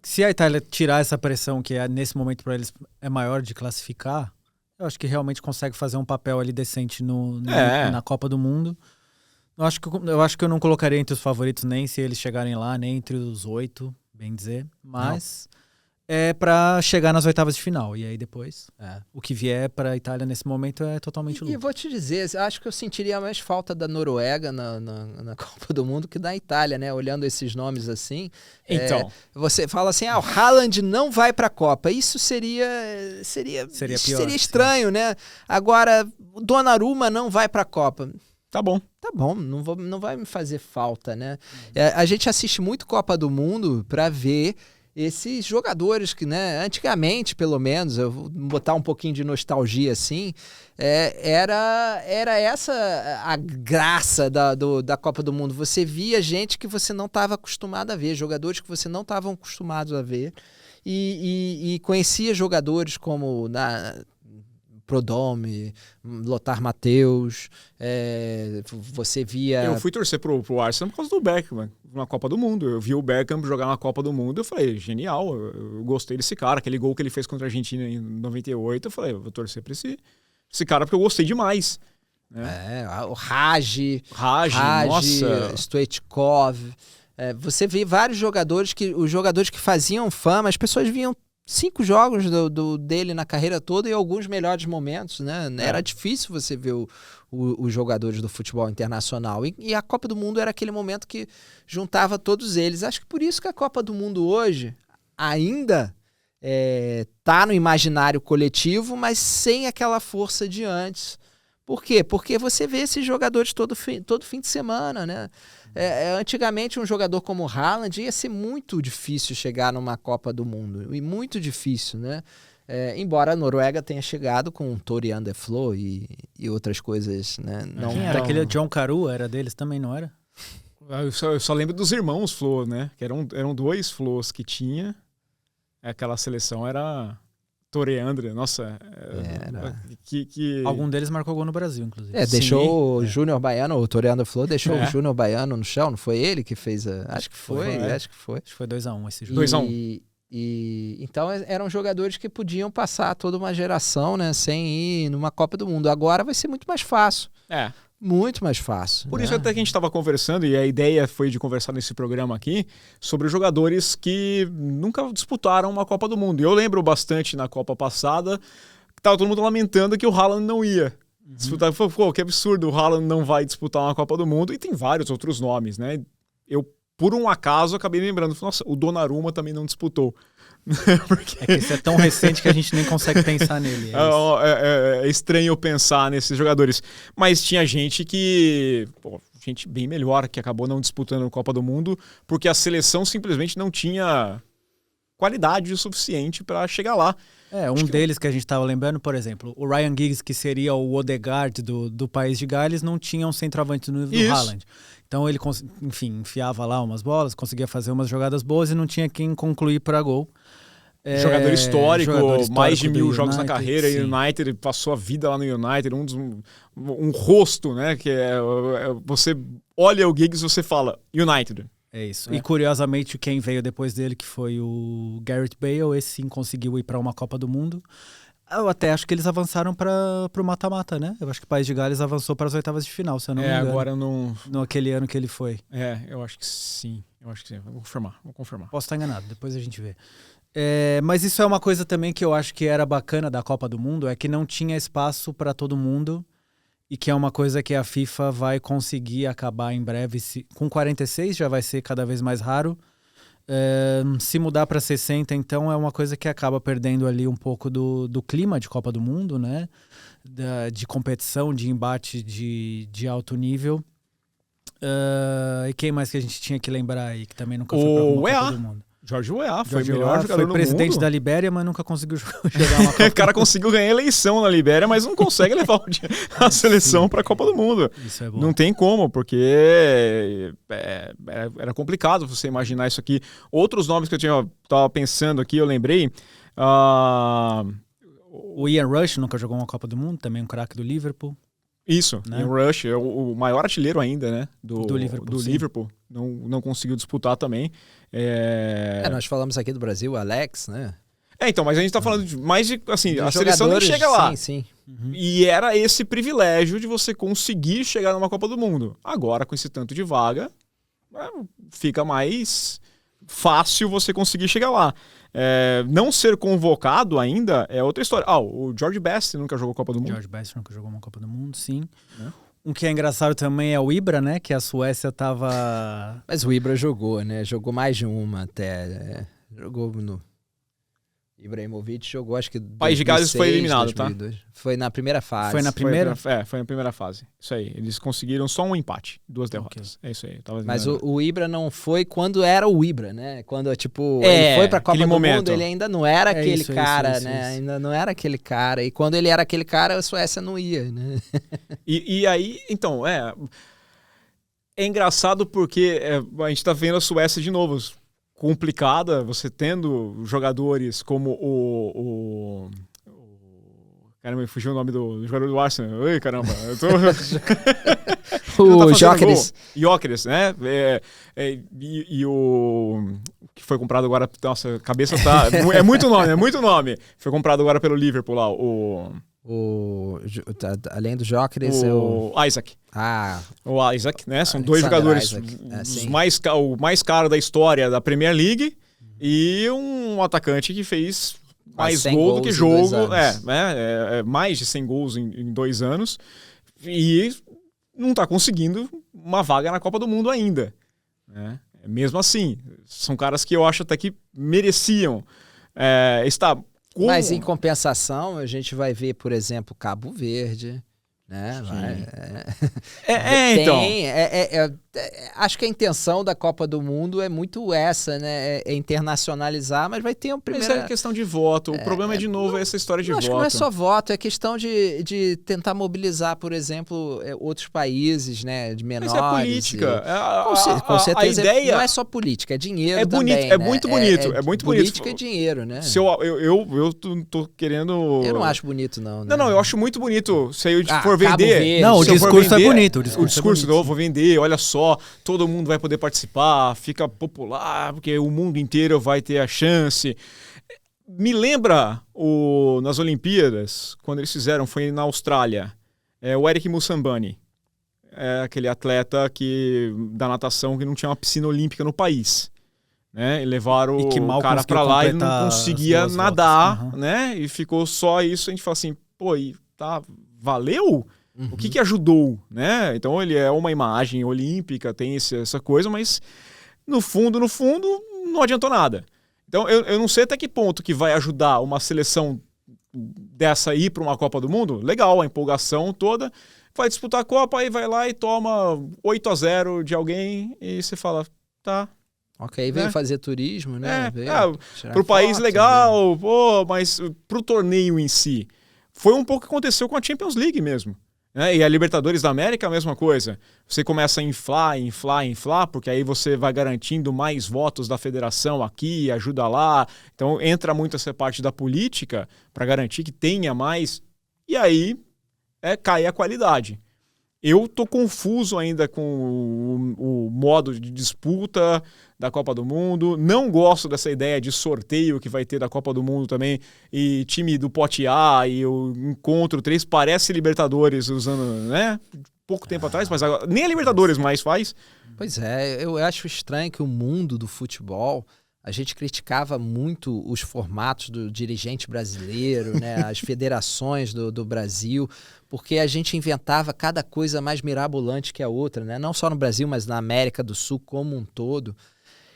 se a Itália tirar essa pressão que nesse momento para eles é maior de classificar, eu acho que realmente consegue fazer um papel ali decente na Copa do Mundo. Eu acho que eu não colocaria entre os favoritos nem se eles chegarem lá, nem entre os 8, bem dizer. Mas é para chegar nas oitavas de final. E aí depois, o que vier para a Itália nesse momento é totalmente lucro. E vou te dizer, acho que eu sentiria mais falta da Noruega na Copa do Mundo que da Itália, né? Olhando esses nomes assim. Então. Você fala assim, o Haaland não vai para a Copa. Isso seria pior, estranho, sim, né? Agora, o Donnarumma não vai para a Copa. Tá bom, não vai me fazer falta, né? A gente assiste muito Copa do Mundo para ver esses jogadores que, né, antigamente, pelo menos, eu vou botar um pouquinho de nostalgia assim, era essa a graça da Copa do Mundo. Você via gente que você não estava acostumado a ver, jogadores que você não estavam acostumados a ver, e conhecia jogadores como Prodome, Lothar Matthäus, você via... Eu fui torcer pro Arsenal por causa do Beckham, na Copa do Mundo. Eu vi o Beckham jogar na Copa do Mundo, eu falei, genial, eu gostei desse cara, aquele gol que ele fez contra a Argentina em 98, eu falei, eu vou torcer pra esse cara porque eu gostei demais. Né? O Raj, nossa... Stoichkov, você vê vários jogadores os jogadores que faziam fama, as pessoas viam 5 jogos dele na carreira toda e alguns melhores momentos, né? Era difícil você ver os jogadores do futebol internacional. E a Copa do Mundo era aquele momento que juntava todos eles. Acho que por isso que a Copa do Mundo hoje ainda tá no imaginário coletivo, mas sem aquela força de antes. Por quê? Porque você vê esses jogadores todo fim de semana, né? Antigamente um jogador como o Haaland ia ser muito difícil chegar numa Copa do Mundo, e muito difícil, né? Embora a Noruega tenha chegado com o Tore Andeflo e outras coisas, né? Quem era? Aquele John Carew era deles também, não era? Eu só lembro dos irmãos Flo, né? Que eram 2 Flos que tinha. Aquela seleção era... Tore André, nossa. Algum deles marcou gol no Brasil, inclusive. Deixou o Júnior Baiano, o Tore Andeflo deixou o Júnior Baiano no chão, não foi ele que fez acho que foi. Acho que foi 2-1 esse jogo. 2-1. E então eram jogadores que podiam passar toda uma geração, né, sem ir numa Copa do Mundo. Agora vai ser muito mais fácil. Muito mais fácil. Por isso até que a gente estava conversando, e a ideia foi de conversar nesse programa aqui, sobre jogadores que nunca disputaram uma Copa do Mundo. E eu lembro bastante na Copa passada, que estava todo mundo lamentando que o Haaland não ia disputar. Pô, que absurdo, o Haaland não vai disputar uma Copa do Mundo. E tem vários outros nomes, né? Eu, por um acaso, acabei lembrando, nossa, o Donnarumma também não disputou. Porque... É que isso é tão recente que a gente nem consegue pensar nele. É estranho pensar nesses jogadores. Mas tinha gente que... gente bem melhor que acabou não disputando a Copa do Mundo porque a seleção simplesmente não tinha qualidade o suficiente para chegar lá. Deles que a gente estava lembrando, por exemplo, o Ryan Giggs, que seria o Odegaard do país de Gales, não tinha um centroavante no nível do Haaland. Então ele, enfim, enfiava lá umas bolas, conseguia fazer umas jogadas boas e não tinha quem concluir para gol. Jogador histórico, mais de 1000 jogos na carreira, e o United passou a vida lá no United, um rosto, né? Que você olha o Giggs e você fala United. É isso. E curiosamente quem veio depois dele, que foi o Gareth Bale, esse sim conseguiu ir para uma Copa do Mundo. Eu até acho que eles avançaram para o mata-mata, né? Eu acho que o País de Gales avançou para as oitavas de final, se eu não me engano. Agora não... Naquele ano que ele foi. Eu acho que sim. Vou confirmar. Posso estar enganado, depois a gente vê. Mas isso é uma coisa também que eu acho que era bacana da Copa do Mundo, é que não tinha espaço para todo mundo e que é uma coisa que a FIFA vai conseguir acabar em breve. Com 46 já vai ser cada vez mais raro. Se mudar para 60, então é uma coisa que acaba perdendo ali um pouco do clima de Copa do Mundo, né? De competição, de embate de alto nível. E quem mais que a gente tinha que lembrar aí, que também nunca foi para uma Copa do Mundo? Jorge Weah foi o melhor jogador do mundo. Foi presidente da Libéria, mas nunca conseguiu jogar uma Copa. O cara conseguiu ganhar eleição na Libéria, mas não consegue levar a seleção para a Copa do Mundo. Isso é bom. Não tem como, porque era complicado você imaginar isso aqui. Outros nomes que eu estava pensando aqui, eu lembrei. O Ian Rush nunca jogou uma Copa do Mundo, também um craque do Liverpool. Isso, né? Ian Rush é o maior artilheiro ainda, né? Do Liverpool. Não conseguiu disputar também. Nós falamos aqui do Brasil, Alex, né? Então, mas a gente tá falando assim, a seleção nem chega lá. Sim. Uhum. E era esse privilégio de você conseguir chegar numa Copa do Mundo. Agora, com esse tanto de vaga, fica mais fácil você conseguir chegar lá. Não ser convocado ainda é outra história. O George Best nunca jogou Copa do Mundo. George Best nunca jogou uma Copa do Mundo, sim. Um que é engraçado também é o Ibra, né? Que a Suécia tava... Mas o Ibra jogou, né? Jogou mais de uma até. Jogou no... Ibrahimovic jogou, acho que... País de Gales foi eliminado, 2002. Tá? Foi na primeira fase. Foi na primeira? Foi na primeira fase. Isso aí. Eles conseguiram só um empate. 2 derrotas. É isso aí. Mas o Ibra não foi quando era o Ibra, né? Quando, ele foi pra Copa do Mundo, ele ainda não era aquele cara, né? Ainda não era aquele cara. E quando ele era aquele cara, a Suécia não ia, né? E aí, então, é engraçado porque a gente tá vendo a Suécia de novo complicada, você tendo jogadores como caramba, me fugiu o nome do jogador do Arsenal. Oi, caramba. O Gyökeres, né? E o que foi comprado agora... Nossa, a cabeça tá... é muito nome. Foi comprado agora pelo Liverpool lá, além do Gyökeres, o Isaac. O Isaac, né? São dois jogadores, o mais caro da história da Premier League e um atacante que fez mais gol do que jogo. Mais de 100 gols em 2 anos e não está conseguindo uma vaga na Copa do Mundo ainda. Né? Mesmo assim, são caras que eu acho até que mereciam estar... Mas em compensação, a gente vai ver, por exemplo, Cabo Verde, né? Acho que a intenção da Copa do Mundo é muito essa, né? É internacionalizar, mas vai ter um primeiro... Mas é questão de voto. O problema de novo, essa história de voto. Acho que não é só voto, é questão de tentar mobilizar, por exemplo, outros países, né? De menores. Mas é política. Com certeza. A ideia... não é só política, é dinheiro bonito, também, é muito bonito. É muito bonito. Política e dinheiro, né? Eu tô querendo... Eu não acho bonito, não. Né? Não, eu acho muito bonito. Se eu for vender... Não, o discurso é bonito. O discurso eu vou vender, olha só, todo mundo vai poder participar, fica popular, porque o mundo inteiro vai ter a chance. Me lembra nas Olimpíadas, quando eles fizeram, foi na Austrália, o Eric Moussambani, aquele atleta da natação que não tinha uma piscina olímpica no país. Né? E levaram o cara pra lá e não conseguia nadar, né? E ficou só isso. A gente fala assim, pô, valeu? O que ajudou? Né? Então ele é uma imagem olímpica, tem essa coisa, mas no fundo, não adiantou nada. Então eu não sei até que ponto que vai ajudar uma seleção dessa ir para uma Copa do Mundo. Legal, a empolgação toda. Vai disputar a Copa, aí vai lá e toma 8-0 de alguém e você fala, tá. Ok, veio fazer turismo, né? Pro país legal, pô, mas pro torneio em si. Foi um pouco o que aconteceu com a Champions League mesmo. Né? E a Libertadores da América a mesma coisa. Você começa a inflar, porque aí você vai garantindo mais votos da federação aqui, ajuda lá. Então entra muito essa parte da política para garantir que tenha mais. E aí cai a qualidade. Eu tô confuso ainda com o modo de disputa da Copa do Mundo. Não gosto dessa ideia de sorteio que vai ter da Copa do Mundo também. E time do pote A e o encontro 3 parece Libertadores usando, né? Pouco tempo atrás, mas agora nem a Libertadores mais faz. Pois é, eu acho estranho que o mundo do futebol... A gente criticava muito os formatos do dirigente brasileiro, né? As federações do Brasil, porque a gente inventava cada coisa mais mirabolante que a outra, né? Não só no Brasil, mas na América do Sul como um todo.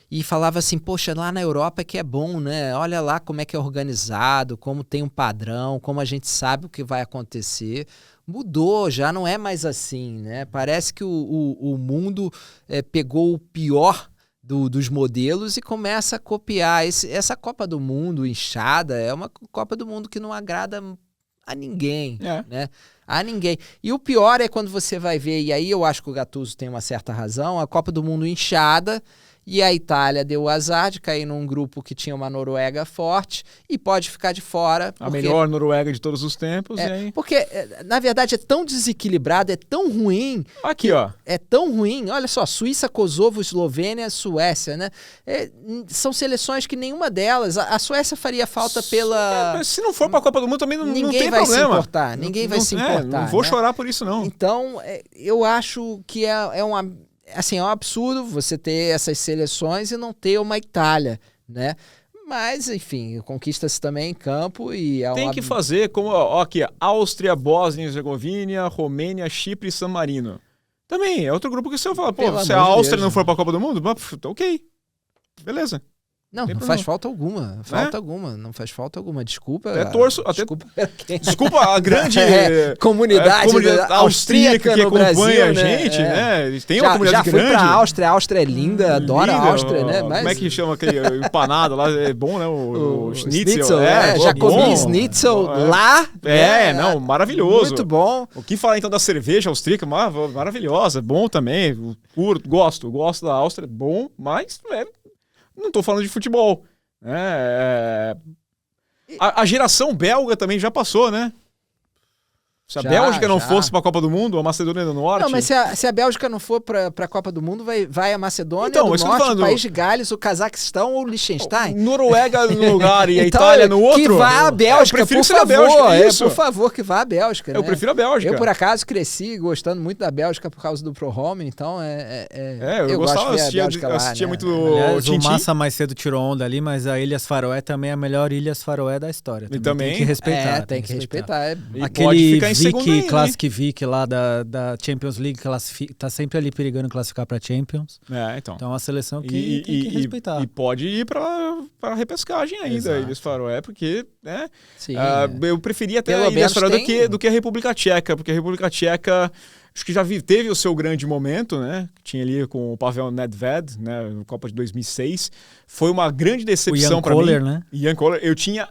E falava assim, poxa, lá na Europa é que é bom, né? Olha lá como é que é organizado, como tem um padrão, como a gente sabe o que vai acontecer. Mudou, já não é mais assim, né? Parece que o mundo pegou o pior dos modelos e começa a copiar. Essa Copa do Mundo inchada é uma Copa do Mundo que não agrada a ninguém, né? A ninguém. E o pior é quando você vai ver, e aí eu acho que o Gattuso tem uma certa razão, a Copa do Mundo inchada, e a Itália deu o azar de cair num grupo que tinha uma Noruega forte e pode ficar de fora. A melhor Noruega de todos os tempos. E aí? Porque, na verdade, é tão desequilibrado, é tão ruim. Aqui, ó. É tão ruim. Olha só, Suíça, Kosovo, Eslovênia, Suécia, né? São seleções que nenhuma delas... A Suécia faria falta pela... Mas se não for pra Copa do Mundo, também não tem problema. Ninguém vai se importar. Ninguém vai se importar. Não vou chorar por isso, não. Então, eu acho que é uma... Assim, é um absurdo você ter essas seleções e não ter uma Itália, né? Mas, enfim, conquista-se também em campo e... Tem que fazer como, aqui, Áustria, Bósnia e Herzegovina, Romênia, Chipre e San Marino. Também, é outro grupo que você fala, pô, se a Áustria não for pra Copa do Mundo, tá ok. Beleza. Não faz falta alguma. Não faz falta alguma. Desculpa. Desculpa a grande comunidade austríaca que acompanha Brasil, a gente, né? Tem uma comunidade grande. Já fui pra Áustria. A Áustria é linda, adoro a Áustria, né? Mas... Como é que chama aquele empanado lá? É bom, né? O schnitzel. Já comi schnitzel lá. Não, maravilhoso. Muito bom. O que falar então da cerveja austríaca? Maravilhosa, bom também. Curto, gosto da Áustria, bom, mas... Não estou falando de futebol. A geração belga também já passou, né? Se a Bélgica não fosse para a Copa do Mundo, a Macedônia do Norte... Não, mas se a Bélgica não for para a Copa do Mundo, vai a Macedônia do Norte, o País de Gales, o Cazaquistão ou o Liechtenstein? Noruega no lugar e a Itália no outro? Que vá a Bélgica, por favor. Por favor, que vá a Bélgica. Eu prefiro a Bélgica. Eu, por acaso, cresci gostando muito da Bélgica por causa do Pro Home, então eu gostava, assistia muito o Massa mais cedo tirou onda ali, mas a Ilhas Faroé também é a melhor Ilhas Faroé da história. Também tem que respeitar. Tem que respeitar. Aquele Vic, Classic Vic lá da Champions League, tá sempre ali perigando classificar para Champions. Então. Então é uma seleção que tem que respeitar. E pode ir para repescagem ainda, Ilhas Faroé, porque eu preferia até a Ilhas Faroé do que a República Tcheca, porque a República Tcheca acho que já teve o seu grande momento, né? Tinha ali com o Pavel Nedved, né? Na Copa de 2006. Foi uma grande decepção para mim. Né? Ian Kohler, eu tinha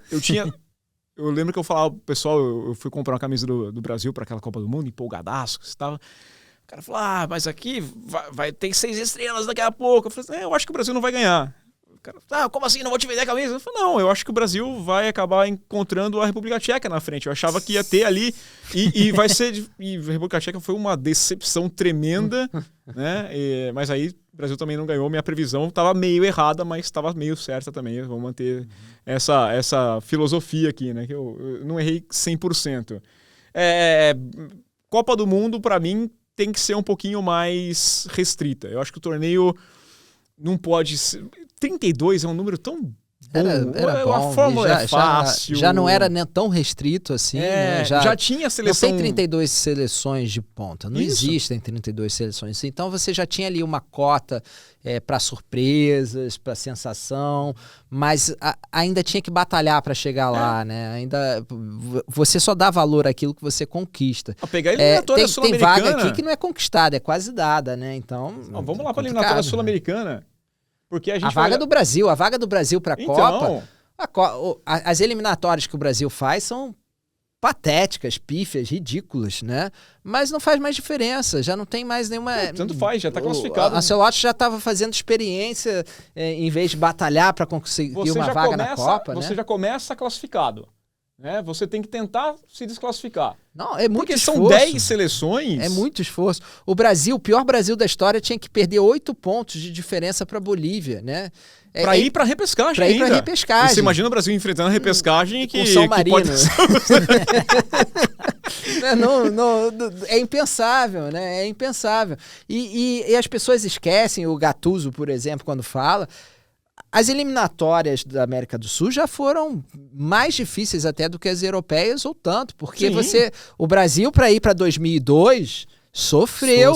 eu lembro que eu falava pro pessoal, eu fui comprar uma camisa do Brasil para aquela Copa do Mundo, empolgadaço, estava. O cara falou, mas aqui vai ter 6 estrelas daqui a pouco. Eu falei, eu acho que o Brasil não vai ganhar. cara, como assim, não vou te vender a camisa? Eu falei, não, eu acho que o Brasil vai acabar encontrando a República Tcheca na frente. Eu achava que ia ter ali e vai ser... E a República Tcheca foi uma decepção tremenda, né? Mas aí o Brasil também não ganhou. Minha previsão estava meio errada, mas estava meio certa também. Vou manter essa filosofia aqui, né? Que eu não errei 100%. Copa do Mundo, para mim, tem que ser um pouquinho mais restrita. Eu acho que o torneio não pode ser... 32 é um número tão bom. Era bom. A fórmula é fácil. Já não era tão restrito assim. Né? Já tinha seleção... Não tem 32 seleções de ponta. Não existem 32 seleções. Então você já tinha ali uma cota para surpresas, para sensação, mas ainda tinha que batalhar para chegar lá, né? Ainda você só dá valor àquilo que você conquista. A pegar a eliminatória sul-americana... Tem vaga aqui que não é conquistada, é quase dada, né? Então... vamos lá para a eliminatória sul-americana. Porque a vaga do Brasil para a Copa, as eliminatórias que o Brasil faz são patéticas, pífias, ridículas, né? Mas não faz mais diferença, já não tem mais nenhuma... Tanto faz, já está classificado. A Ancelotti já estava fazendo experiência em vez de batalhar para conseguir uma vaga na Copa. Você já começa classificado. Né? Você tem que tentar se desclassificar. Não, é muito esforço. Porque são 10 seleções. É muito esforço. O Brasil, o pior Brasil da história, tinha que perder 8 pontos de diferença para a Bolívia, né? Para ir para a repescagem Para ir para a repescagem. Você imagina o Brasil enfrentando a repescagem com São Marino. Pode... É impensável, né? É impensável. E as pessoas esquecem, o Gattuso, por exemplo, quando fala... As eliminatórias da América do Sul já foram mais difíceis até do que as europeias, ou tanto, porque o Brasil, para ir para 2002, sofreu.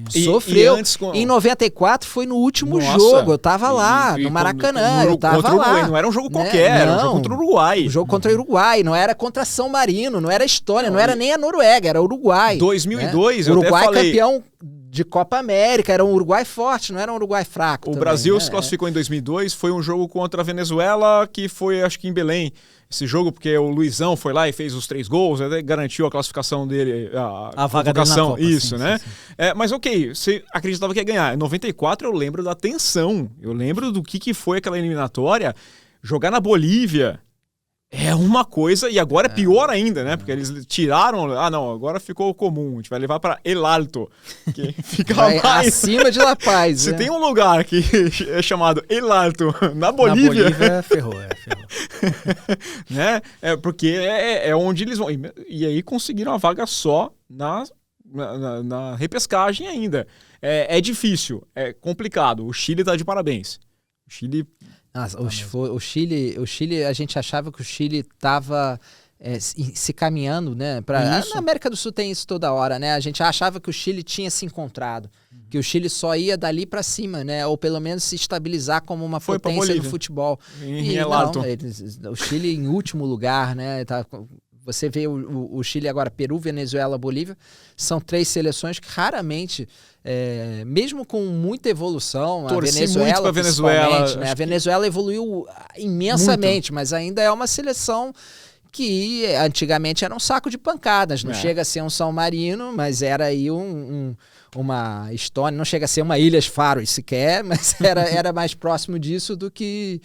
Sofreu. E antes, em 94 foi no último jogo, eu tava lá, no Maracanã, eu tava lá. Não era um jogo qualquer, era um jogo contra o Uruguai. Um jogo contra o Uruguai, não era contra São Marino, não era Estônia, não era nem a Noruega, era o Uruguai. 2002, né? eu Uruguai até falei... campeão de Copa América, era um Uruguai forte, não era um Uruguai fraco. O Brasil se classificou em 2002, foi um jogo contra a Venezuela, que foi, acho que em Belém, esse jogo, porque o Luizão foi lá e fez os 3 gols, até garantiu a classificação dele, a vaga dele na Copa. Isso, sim, né? Sim. Mas ok, você acreditava que ia ganhar. Em 94 eu lembro da tensão, eu lembro do que foi aquela eliminatória, jogar na Bolívia... É uma coisa, e agora é pior ainda, né? Porque eles tiraram... não, agora ficou comum. A gente vai levar para El Alto, que fica mais... acima de La Paz. Se tem um lugar que é chamado El Alto, na Bolívia... Na Bolívia, ferrou. Né? Porque é onde eles vão... E aí conseguiram a vaga só na repescagem ainda. É difícil, é complicado. O Chile tá de parabéns. O Chile... o Chile, a gente achava que o Chile estava se caminhando, né? Na América do Sul tem isso toda hora, né? A gente achava que o Chile tinha se encontrado, que o Chile só ia dali para cima, né? Ou pelo menos se estabilizar como uma potência do futebol. O Chile em último lugar, né? Você vê o Chile agora, Peru, Venezuela, Bolívia, são 3 seleções que raramente, mesmo com muita evolução, a Venezuela, né? A Venezuela evoluiu imensamente, mas ainda é uma seleção que antigamente era um saco de pancadas, não chega a ser um São Marino, mas era aí uma Estônia, não chega a ser uma Ilhas Faroes sequer, mas era mais próximo disso do que...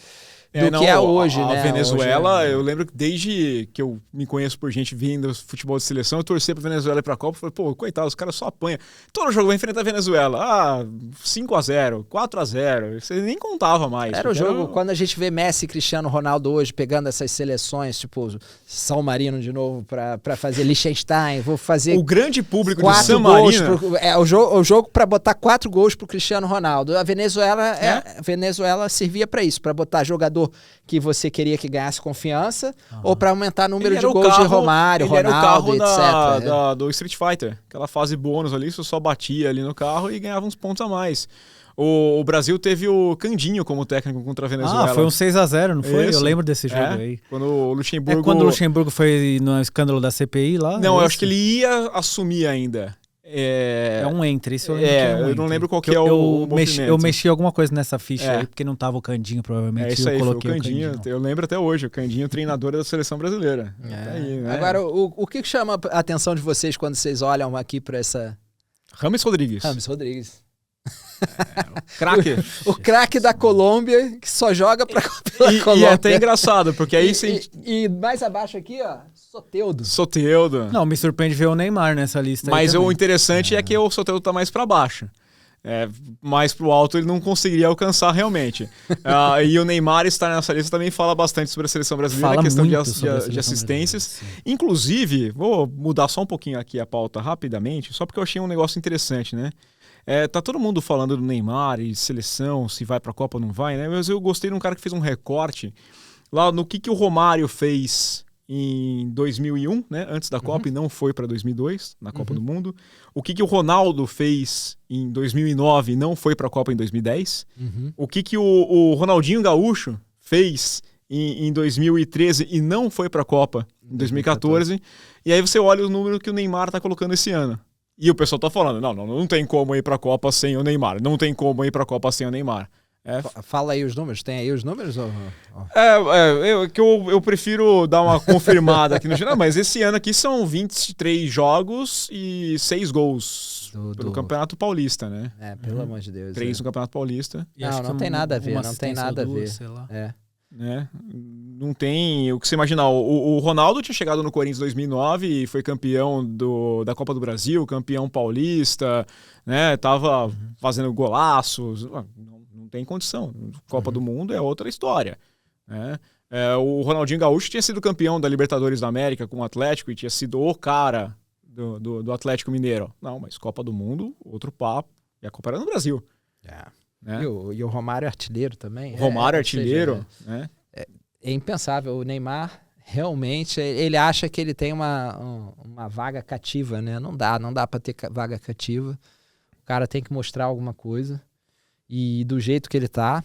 que é hoje, né? A Venezuela, hoje, eu lembro que desde que eu me conheço por gente vindo futebol de seleção, eu torcia pra Venezuela ir pra Copa, falei, pô, coitado, os caras só apanham. Todo jogo vai enfrentar a Venezuela. 5-0, 4-0, você nem contava mais. Era o jogo, quando a gente vê Messi e Cristiano Ronaldo hoje pegando essas seleções, tipo São Marino de novo pra fazer Liechtenstein, vou fazer... O grande público de São Marino... O jogo pra botar 4 gols pro Cristiano Ronaldo. A Venezuela servia pra isso, pra botar jogador que você queria que ganhasse confiança, ou para aumentar o número de gols de Romário, Ronaldo, etc. Do Street Fighter. Aquela fase bônus ali, você só batia ali no carro e ganhava uns pontos a mais. O Brasil teve o Candinho como técnico contra a Venezuela. Foi um 6-0, não foi? Isso. Eu lembro desse jogo aí. Quando o Luxemburgo... quando o Luxemburgo foi no escândalo da CPI lá? Não, eu acho que ele ia assumir ainda. Isso eu não lembro qual que é o movimento. Eu mexi alguma coisa nessa ficha aí, porque não tava o Candinho, provavelmente. Isso aí, eu coloquei o Candinho. Eu lembro até hoje, o Candinho, treinador da seleção brasileira. Tá aí, né? Agora, o que chama a atenção de vocês quando vocês olham aqui para essa... Rames Rodrigues. O craque da Colômbia, que só joga pela Colômbia. E é até engraçado, porque aí... E mais abaixo aqui, ó, Soteldo. Não, me surpreende ver o Neymar nessa lista. Mas o interessante é que o Soteldo tá mais para baixo. Mais pro alto ele não conseguiria alcançar realmente. E o Neymar estar nessa lista também fala bastante sobre a seleção brasileira, questão de assistências. Inclusive, vou mudar só um pouquinho aqui a pauta rapidamente, só porque eu achei um negócio interessante, né? Tá todo mundo falando do Neymar e seleção, se vai pra Copa ou não vai, né? Mas eu gostei de um cara que fez um recorte lá no que o Romário fez em 2001, né? Antes da Copa, e não foi para 2002, na Copa do Mundo. O que o Ronaldo fez em 2009 e não foi para a Copa em 2010. O que o Ronaldinho Gaúcho fez em 2013 e não foi para a Copa em 2014. E aí você olha o número que o Neymar tá colocando esse ano. E o pessoal tá falando, não tem como ir para a Copa sem o Neymar. Não tem como ir para a Copa sem o Neymar. Fala aí os números, tem aí os números? Eu prefiro dar uma confirmada aqui no geral, mas esse ano aqui são 23 jogos e 6 gols pelo Campeonato Paulista, né? Pelo amor de Deus. 3 no Campeonato Paulista. Não tem nada a ver, não tem nada a ver. Sei lá. Não tem o que você imaginar. O Ronaldo tinha chegado no Corinthians em 2009 e foi campeão da Copa do Brasil, campeão paulista, né? Tava fazendo golaços. Não tem condição. Copa do Mundo é outra história, né? O Ronaldinho Gaúcho tinha sido campeão da Libertadores da América com o Atlético e tinha sido o cara do Atlético Mineiro. Não, mas Copa do Mundo, outro papo. E a Copa era no Brasil. Né? E o Romário artilheiro também. Romário artilheiro. Né? É impensável. O Neymar, realmente, ele acha que ele tem uma vaga cativa, né? Não dá para ter vaga cativa. O cara tem que mostrar alguma coisa. E do jeito que ele tá,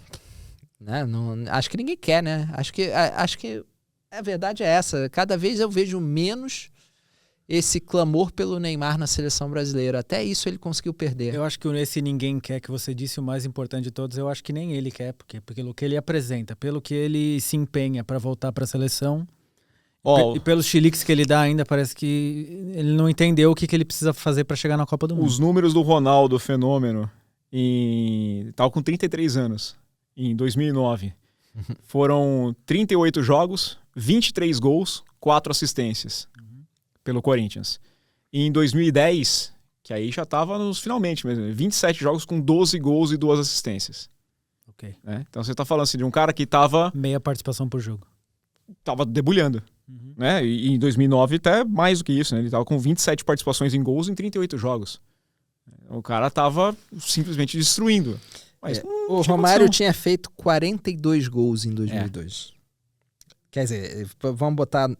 né? Acho que ninguém quer, né? Acho que a verdade é essa. Cada vez eu vejo menos esse clamor pelo Neymar na seleção brasileira. Até isso ele conseguiu perder. Eu acho que esse ninguém quer que você disse, o mais importante de todos, eu acho que nem ele quer, porque pelo que ele apresenta, pelo que ele se empenha para voltar para a seleção, e pelos chiliques que ele dá ainda, parece que ele não entendeu o que ele precisa fazer para chegar na Copa do Mundo. Os números do Ronaldo Fenômeno estava com 33 anos, em 2009. Foram 38 jogos, 23 gols, 4 assistências pelo Corinthians. E em 2010, que aí já estava nos finalmente mesmo, 27 jogos com 12 gols e 2 assistências. Ok. Então você está falando assim, de um cara que estava... Meia participação por jogo. Estava debulhando. Né? E em 2009 até mais do que isso, né? Ele estava com 27 participações em gols em 38 jogos. O cara estava simplesmente destruindo. Mas o Romário tinha feito 42 gols em 2002. Quer dizer, vamos botar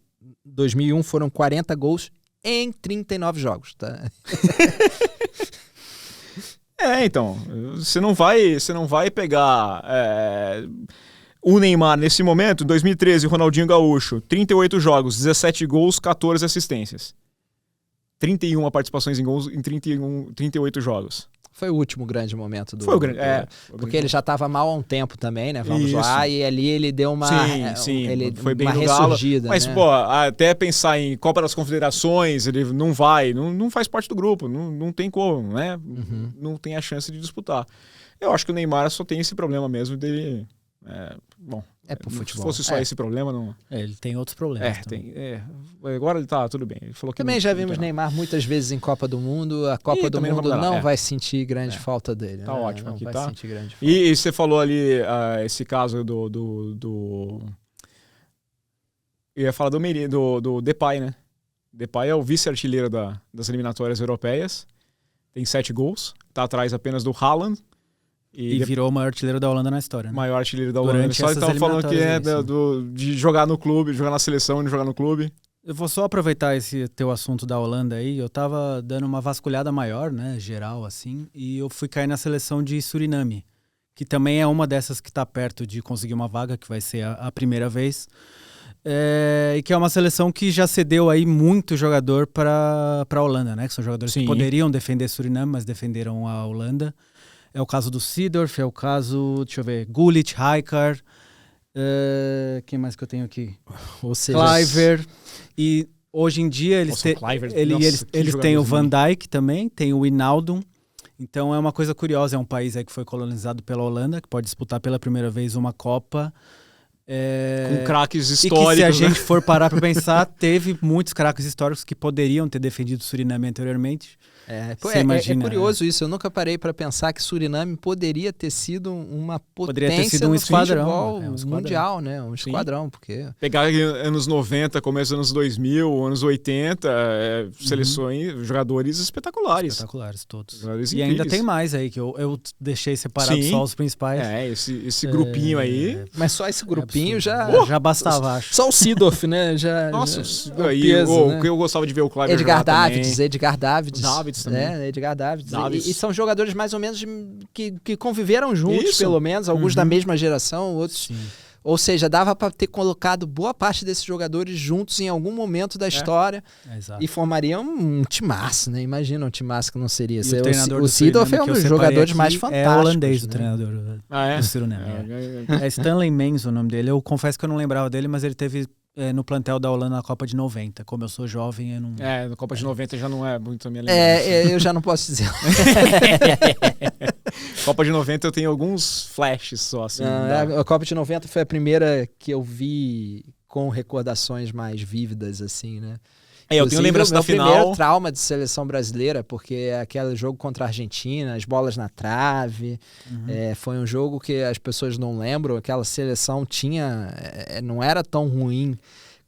2001 foram 40 gols em 39 jogos, tá? Então, você não vai pegar o Neymar nesse momento, 2013, o Ronaldinho Gaúcho, 38 jogos, 17 gols, 14 assistências. 31 participações em gols em 38 jogos. Foi o último grande momento do... Foi o grande, porque ele já estava mal há um tempo também, né? Vamos lá, e ali ele deu uma... Sim, foi bem uma ressurgida, mas, né? Até pensar em Copa das Confederações, ele não vai, não faz parte do grupo, não tem como, né? Não tem a chance de disputar. Eu acho que o Neymar só tem esse problema mesmo dele... pro futebol. Se fosse só esse problema, não... ele tem outros problemas. Agora ele tá tudo bem. Ele falou que também já vimos Neymar muitas vezes em Copa do Mundo. A Copa do Mundo não vai sentir grande falta dele. Tá ótimo. Não aqui, vai tá? sentir grande falta. E você falou ali esse caso do... Eu ia falar do Depay, né? Depay é o vice-artilheiro das eliminatórias europeias. Tem 7 gols. Tá atrás apenas do Haaland. E virou o maior artilheiro da Holanda na história, né? Maior artilheiro da Holanda. Só estava falando que de jogar no clube, jogar na seleção e não jogar no clube. Eu vou só aproveitar esse teu assunto da Holanda aí. Eu tava dando uma vasculhada maior, né? Geral, assim. E eu fui cair na seleção de Suriname, que também é uma dessas que tá perto de conseguir uma vaga, que vai ser a primeira vez. E que é uma seleção que já cedeu aí muito jogador para a Holanda, né? Que são jogadores que poderiam defender Suriname, mas defenderam a Holanda. É o caso do Seedorf, é o caso, deixa eu ver, Gullit, Rijkaard, quem mais que eu tenho aqui? Ou seja, Kluivert. E hoje em dia eles têm o Van Dijk também, tem o Wijnaldum Então é uma coisa curiosa, é um país aí que foi colonizado pela Holanda, que pode disputar pela primeira vez uma Copa. Com craques históricos. E que, se a gente for parar para pensar, teve muitos craques históricos que poderiam ter defendido o Suriname anteriormente. É curioso isso. Eu nunca parei para pensar que Suriname poderia ter sido uma potência um no esquadrão, futebol mundial, né? Um esquadrão, porque... Pegar anos 90, começo dos anos 2000, anos 80, seleções, jogadores espetaculares. Espetaculares, todos. Jogadores e incríveis. ainda tem mais aí, que eu deixei separado só os principais. Esse grupinho aí... Mas só esse grupinho já bastava, acho. Só o Seedorf, né? Nossa, né? Eu gostava de ver o Kleber Edgar Davids também. Edgar Davids. E são jogadores mais ou menos que conviveram juntos, Isso. pelo menos, alguns da mesma geração, outros... Sim. Ou seja, dava para ter colocado boa parte desses jogadores juntos em algum momento da história e formariam um timaço, né? Imagina um timaço que não seria. O Seedorf é um dos jogadores mais fantásticos. É holandês, né? O treinador do Suriname. É Stanley Menz o nome dele. Eu confesso que eu não lembrava dele, mas ele teve no plantel da Holanda na Copa de 90. Como eu sou jovem, eu não... na Copa de 90 já não é muito a minha lembrança. Eu já não posso dizer. Copa de 90 eu tenho alguns flashes só, assim. A Copa de 90 foi a primeira que eu vi com recordações mais vívidas, assim, né? Eu tenho lembrança da final. O primeiro trauma de seleção brasileira, porque é aquele jogo contra a Argentina, as bolas na trave, foi um jogo que as pessoas não lembram, aquela seleção não era tão ruim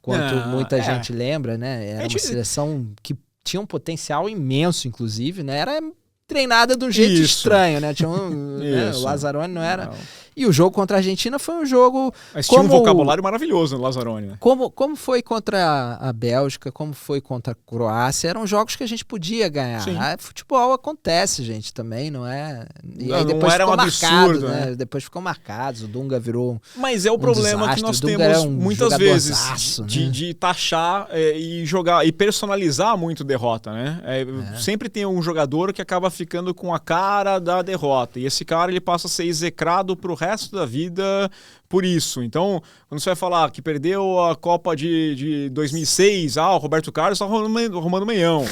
quanto muita gente lembra, né? Era uma seleção que tinha um potencial imenso, inclusive, né? Era treinada de um jeito estranho, né? Tinha o Lazzaroni não era... E o jogo contra a Argentina foi um jogo... Mas tinha um vocabulário maravilhoso no Lazzaroni, né? Como foi contra a Bélgica, como foi contra a Croácia, eram jogos que a gente podia ganhar. Futebol acontece, gente, também, não é... E aí depois ficou marcado, né? Depois ficou marcado, o Dunga virou Mas é o problema que nós temos muitas vezes de taxar e jogar, e personalizar muito derrota, né? Sempre tem um jogador que acaba ficando com a cara da derrota, e esse cara ele passa a ser execrado pro resto da vida por isso. Então, quando você vai falar que perdeu a Copa de 2006, o Roberto Carlos está arrumando meião.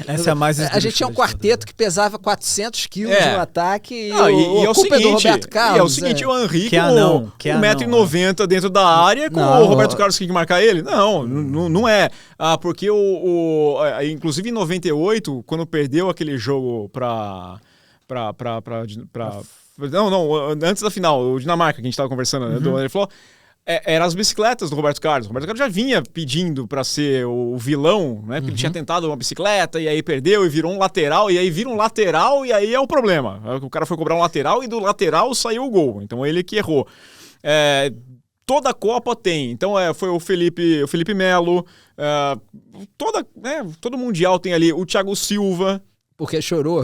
Essa é a mais... A gente tinha um quarteto que pesava 400 quilos no ataque e a culpa é do Roberto Carlos. E é o seguinte, o Henry com 1,90m dentro da área, com o Roberto Carlos que tem que marcar ele? Não é. Porque inclusive em 98, quando perdeu aquele jogo antes da final, o Dinamarca, que a gente estava conversando, né, ele falou, eram as bicicletas do Roberto Carlos. O Roberto Carlos já vinha pedindo para ser o vilão, né, porque ele tinha tentado uma bicicleta, e aí perdeu, e virou um lateral, e aí vira um lateral, e aí é o problema. O cara foi cobrar um lateral, e do lateral saiu o gol. Então ele que errou. Toda a Copa tem. Então foi o Felipe Melo, todo Mundial tem ali o Thiago Silva. Porque chorou.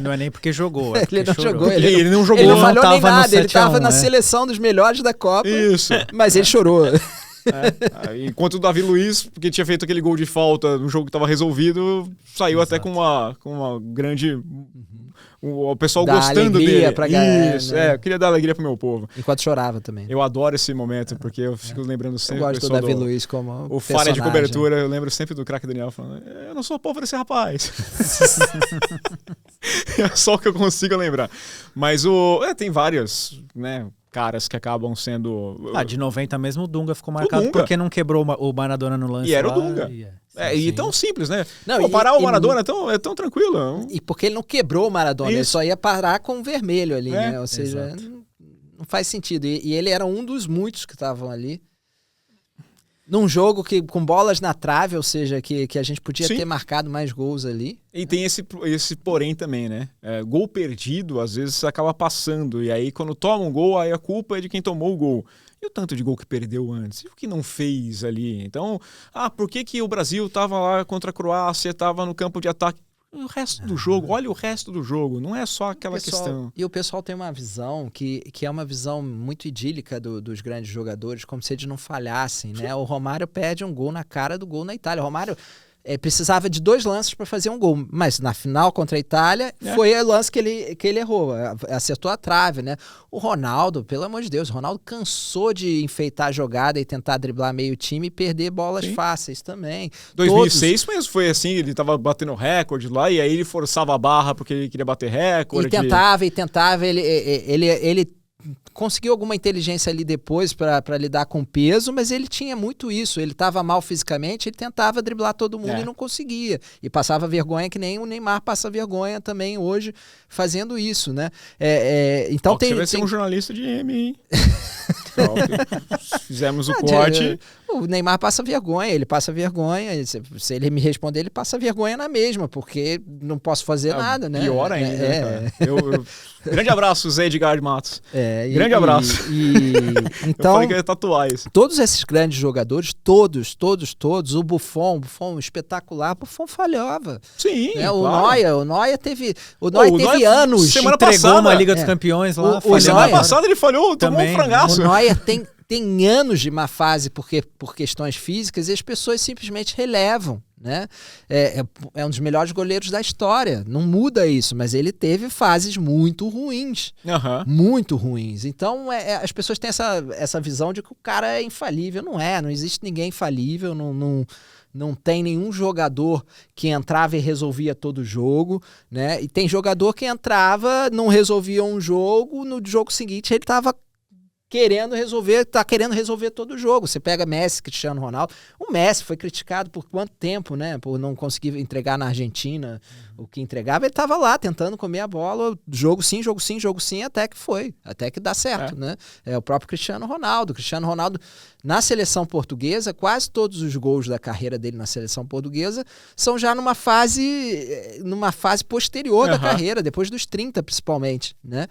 Não é nem porque jogou. Ele não jogou. Ele não jogou. Ele não falhou nem nada. Ele estava na seleção dos melhores da Copa. Isso. Mas ele chorou. Enquanto o Davi Luiz, porque tinha feito aquele gol de falta no jogo que estava resolvido, saiu até com uma grande... O pessoal gostando dele. Pra galera, Isso, eu queria dar alegria pro meu povo. Enquanto chorava também. Eu adoro esse momento, porque eu fico lembrando sempre... Eu gosto do Davi Luiz como o falha de cobertura, eu lembro sempre do craque Daniel falando, eu não sou o povo desse rapaz. É só o que eu consigo lembrar. Mas tem vários, né, caras que acabam sendo... de 90 mesmo o Dunga ficou marcado porque não quebrou o Maradona no lance. E era o Dunga. E tão simples, né? Parar o Maradona é tão tranquilo. E porque ele não quebrou o Maradona, ele só ia parar com o vermelho ali, né? Ou seja, não faz sentido. E ele era um dos muitos que estavam ali. Num jogo com bolas na trave, ou seja, que a gente podia ter marcado mais gols ali. E tem esse porém também, né? Gol perdido, às vezes, acaba passando. E aí, quando toma um gol, aí a culpa é de quem tomou o gol. E o tanto de gol que perdeu antes? E o que não fez ali? Então, por que o Brasil estava lá contra a Croácia, estava no campo de ataque? O resto do jogo, olha o resto do jogo, não é só aquela questão. E o pessoal tem uma visão que é uma visão muito idílica dos grandes jogadores, como se eles não falhassem, né? O Romário perde um gol na cara do gol na Itália. O Romário, precisava de 2 lances para fazer um gol. Mas na final contra a Itália, foi o lance que ele errou. Acertou a trave, né? O Ronaldo, pelo amor de Deus, o Ronaldo cansou de enfeitar a jogada e tentar driblar meio time e perder bolas fáceis também. 2006 mesmo foi assim, ele tava batendo recorde lá e aí ele forçava a barra porque ele queria bater recorde. E tentava, ele conseguiu alguma inteligência ali depois para lidar com o peso, mas ele tinha muito isso. Ele estava mal fisicamente, ele tentava driblar todo mundo e não conseguia. E passava vergonha, que nem o Neymar passa vergonha também hoje fazendo isso, né? Então você vai ser um jornalista de M, hein? Fizemos o corte. O Neymar passa vergonha, ele passa vergonha. Se ele me responder, ele passa vergonha na mesma, porque não posso fazer nada, né? Pior ainda, cara. Grande abraço, Zé Edgar Matos. Grande abraço. Então, eu falei que eu ia tatuar isso. Todos esses grandes jogadores, todos, o Buffon espetacular, o Buffon falhava. Sim, né? Claro. O Neuer teve anos. Semana passada, uma Liga dos Campeões lá. Semana passada ele falhou, tomou um frangaço. O Neuer tem anos de má fase por questões físicas e as pessoas simplesmente relevam. Né? É um dos melhores goleiros da história, não muda isso, mas ele teve fases muito ruins, muito ruins. Então as pessoas têm essa visão de que o cara é infalível. Não existe ninguém infalível, não tem nenhum jogador que entrava e resolvia todo jogo, né? E tem jogador que entrava, não resolvia um jogo, no jogo seguinte ele estava querendo resolver todo o jogo. Você pega Messi, Cristiano Ronaldo. O Messi foi criticado por quanto tempo, né? Por não conseguir entregar na Argentina o que entregava. Ele estava lá tentando comer a bola, jogo sim, até que dá certo, né? O próprio Cristiano Ronaldo. Cristiano Ronaldo, na seleção portuguesa, quase todos os gols da carreira dele na seleção portuguesa são já numa fase posterior da carreira, depois dos 30 principalmente, né?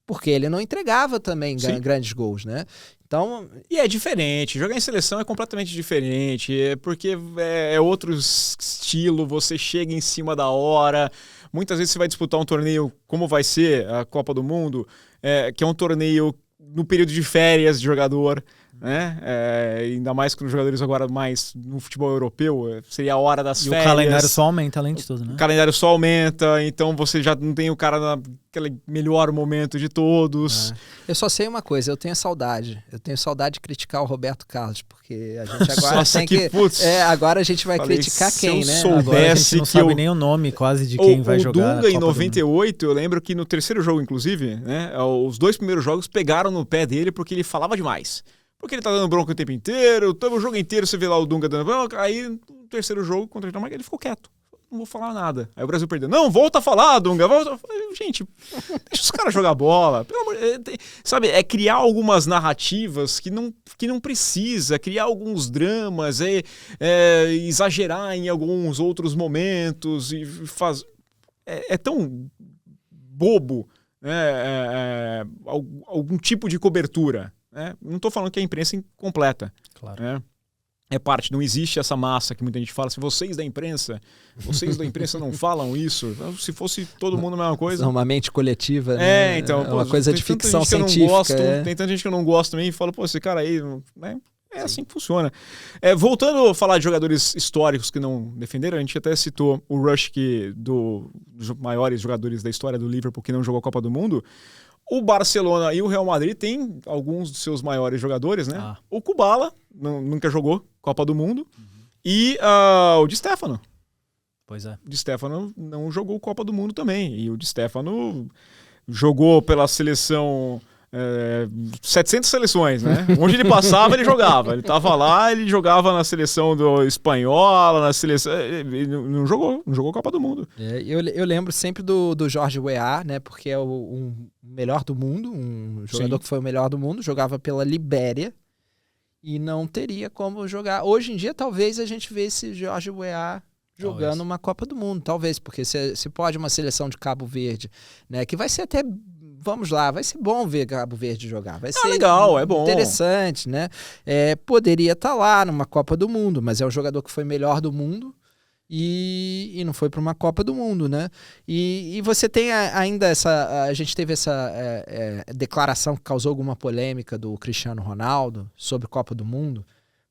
Porque ele não entregava também grandes gols, né? Então, e é diferente, jogar em seleção é completamente diferente, porque é outro estilo, você chega em cima da hora, muitas vezes você vai disputar um torneio, como vai ser a Copa do Mundo, que é um torneio no período de férias de jogador, né? Ainda mais com os jogadores agora mais no futebol europeu, seria a hora das férias. E o calendário só aumenta, além de tudo, né? O calendário só aumenta, então você já não tem o cara naquele melhor momento de todos. Eu só sei uma coisa, eu tenho saudade de criticar o Roberto Carlos, porque a gente agora tem que... agora a gente vai criticar quem, né? Se eu soubesse a gente não sabe nem o nome quase de quem vai jogar. O Dunga em 98, eu lembro que no terceiro jogo, inclusive, né, os 2 primeiros jogos pegaram no pé dele porque ele falava demais. Porque ele tá dando bronca o tempo inteiro, o jogo inteiro você vê lá o Dunga dando bronca, aí no terceiro jogo contra a Dinamarca ele ficou quieto. Não vou falar nada. Aí o Brasil perdeu. Não, volta a falar, Dunga. Volta. Gente, deixa os caras jogar bola. Pelo amor, sabe, criar algumas narrativas que não precisa, criar alguns dramas, exagerar em alguns outros momentos e é tão bobo, né? Algum tipo de cobertura. Não estou falando que é a imprensa incompleta. Claro. É parte, não existe essa massa que muita gente fala. Se vocês da imprensa não falam isso, se fosse todo mundo a mesma coisa. Uma mente coletiva, né? Então, uma coisa de ficção científica. Tem tanta gente que eu não gosto também e fala, esse cara aí, né? É assim que funciona. Voltando a falar de jogadores históricos que não defenderam, a gente até citou o Rush, dos maiores jogadores da história do Liverpool que não jogou a Copa do Mundo. O Barcelona e o Real Madrid têm alguns dos seus maiores jogadores, né? O Kubala, nunca jogou Copa do Mundo. E o Di Stefano. Pois é. O Di Stefano não jogou Copa do Mundo também. E o Di Stefano jogou pela seleção... 700 seleções, né? Onde ele passava, ele jogava. Ele tava lá, ele jogava na seleção espanhola, na seleção... Ele não jogou Copa do Mundo. Eu lembro sempre do Jorge Weah, né? Porque é o melhor do mundo, um jogador que foi o melhor do mundo, jogava pela Libéria e não teria como jogar. Hoje em dia, talvez a gente vê esse Jorge Weah jogando uma Copa do Mundo, talvez, porque se pode uma seleção de Cabo Verde, né? Que vai ser até... Vamos lá, vai ser bom ver Cabo Verde jogar. Vai ser legal, é bom. Interessante, né? Poderia estar lá numa Copa do Mundo, mas é um jogador que foi melhor do mundo e não foi para uma Copa do Mundo, né? E você tem ainda a gente teve essa declaração que causou alguma polêmica do Cristiano Ronaldo sobre Copa do Mundo,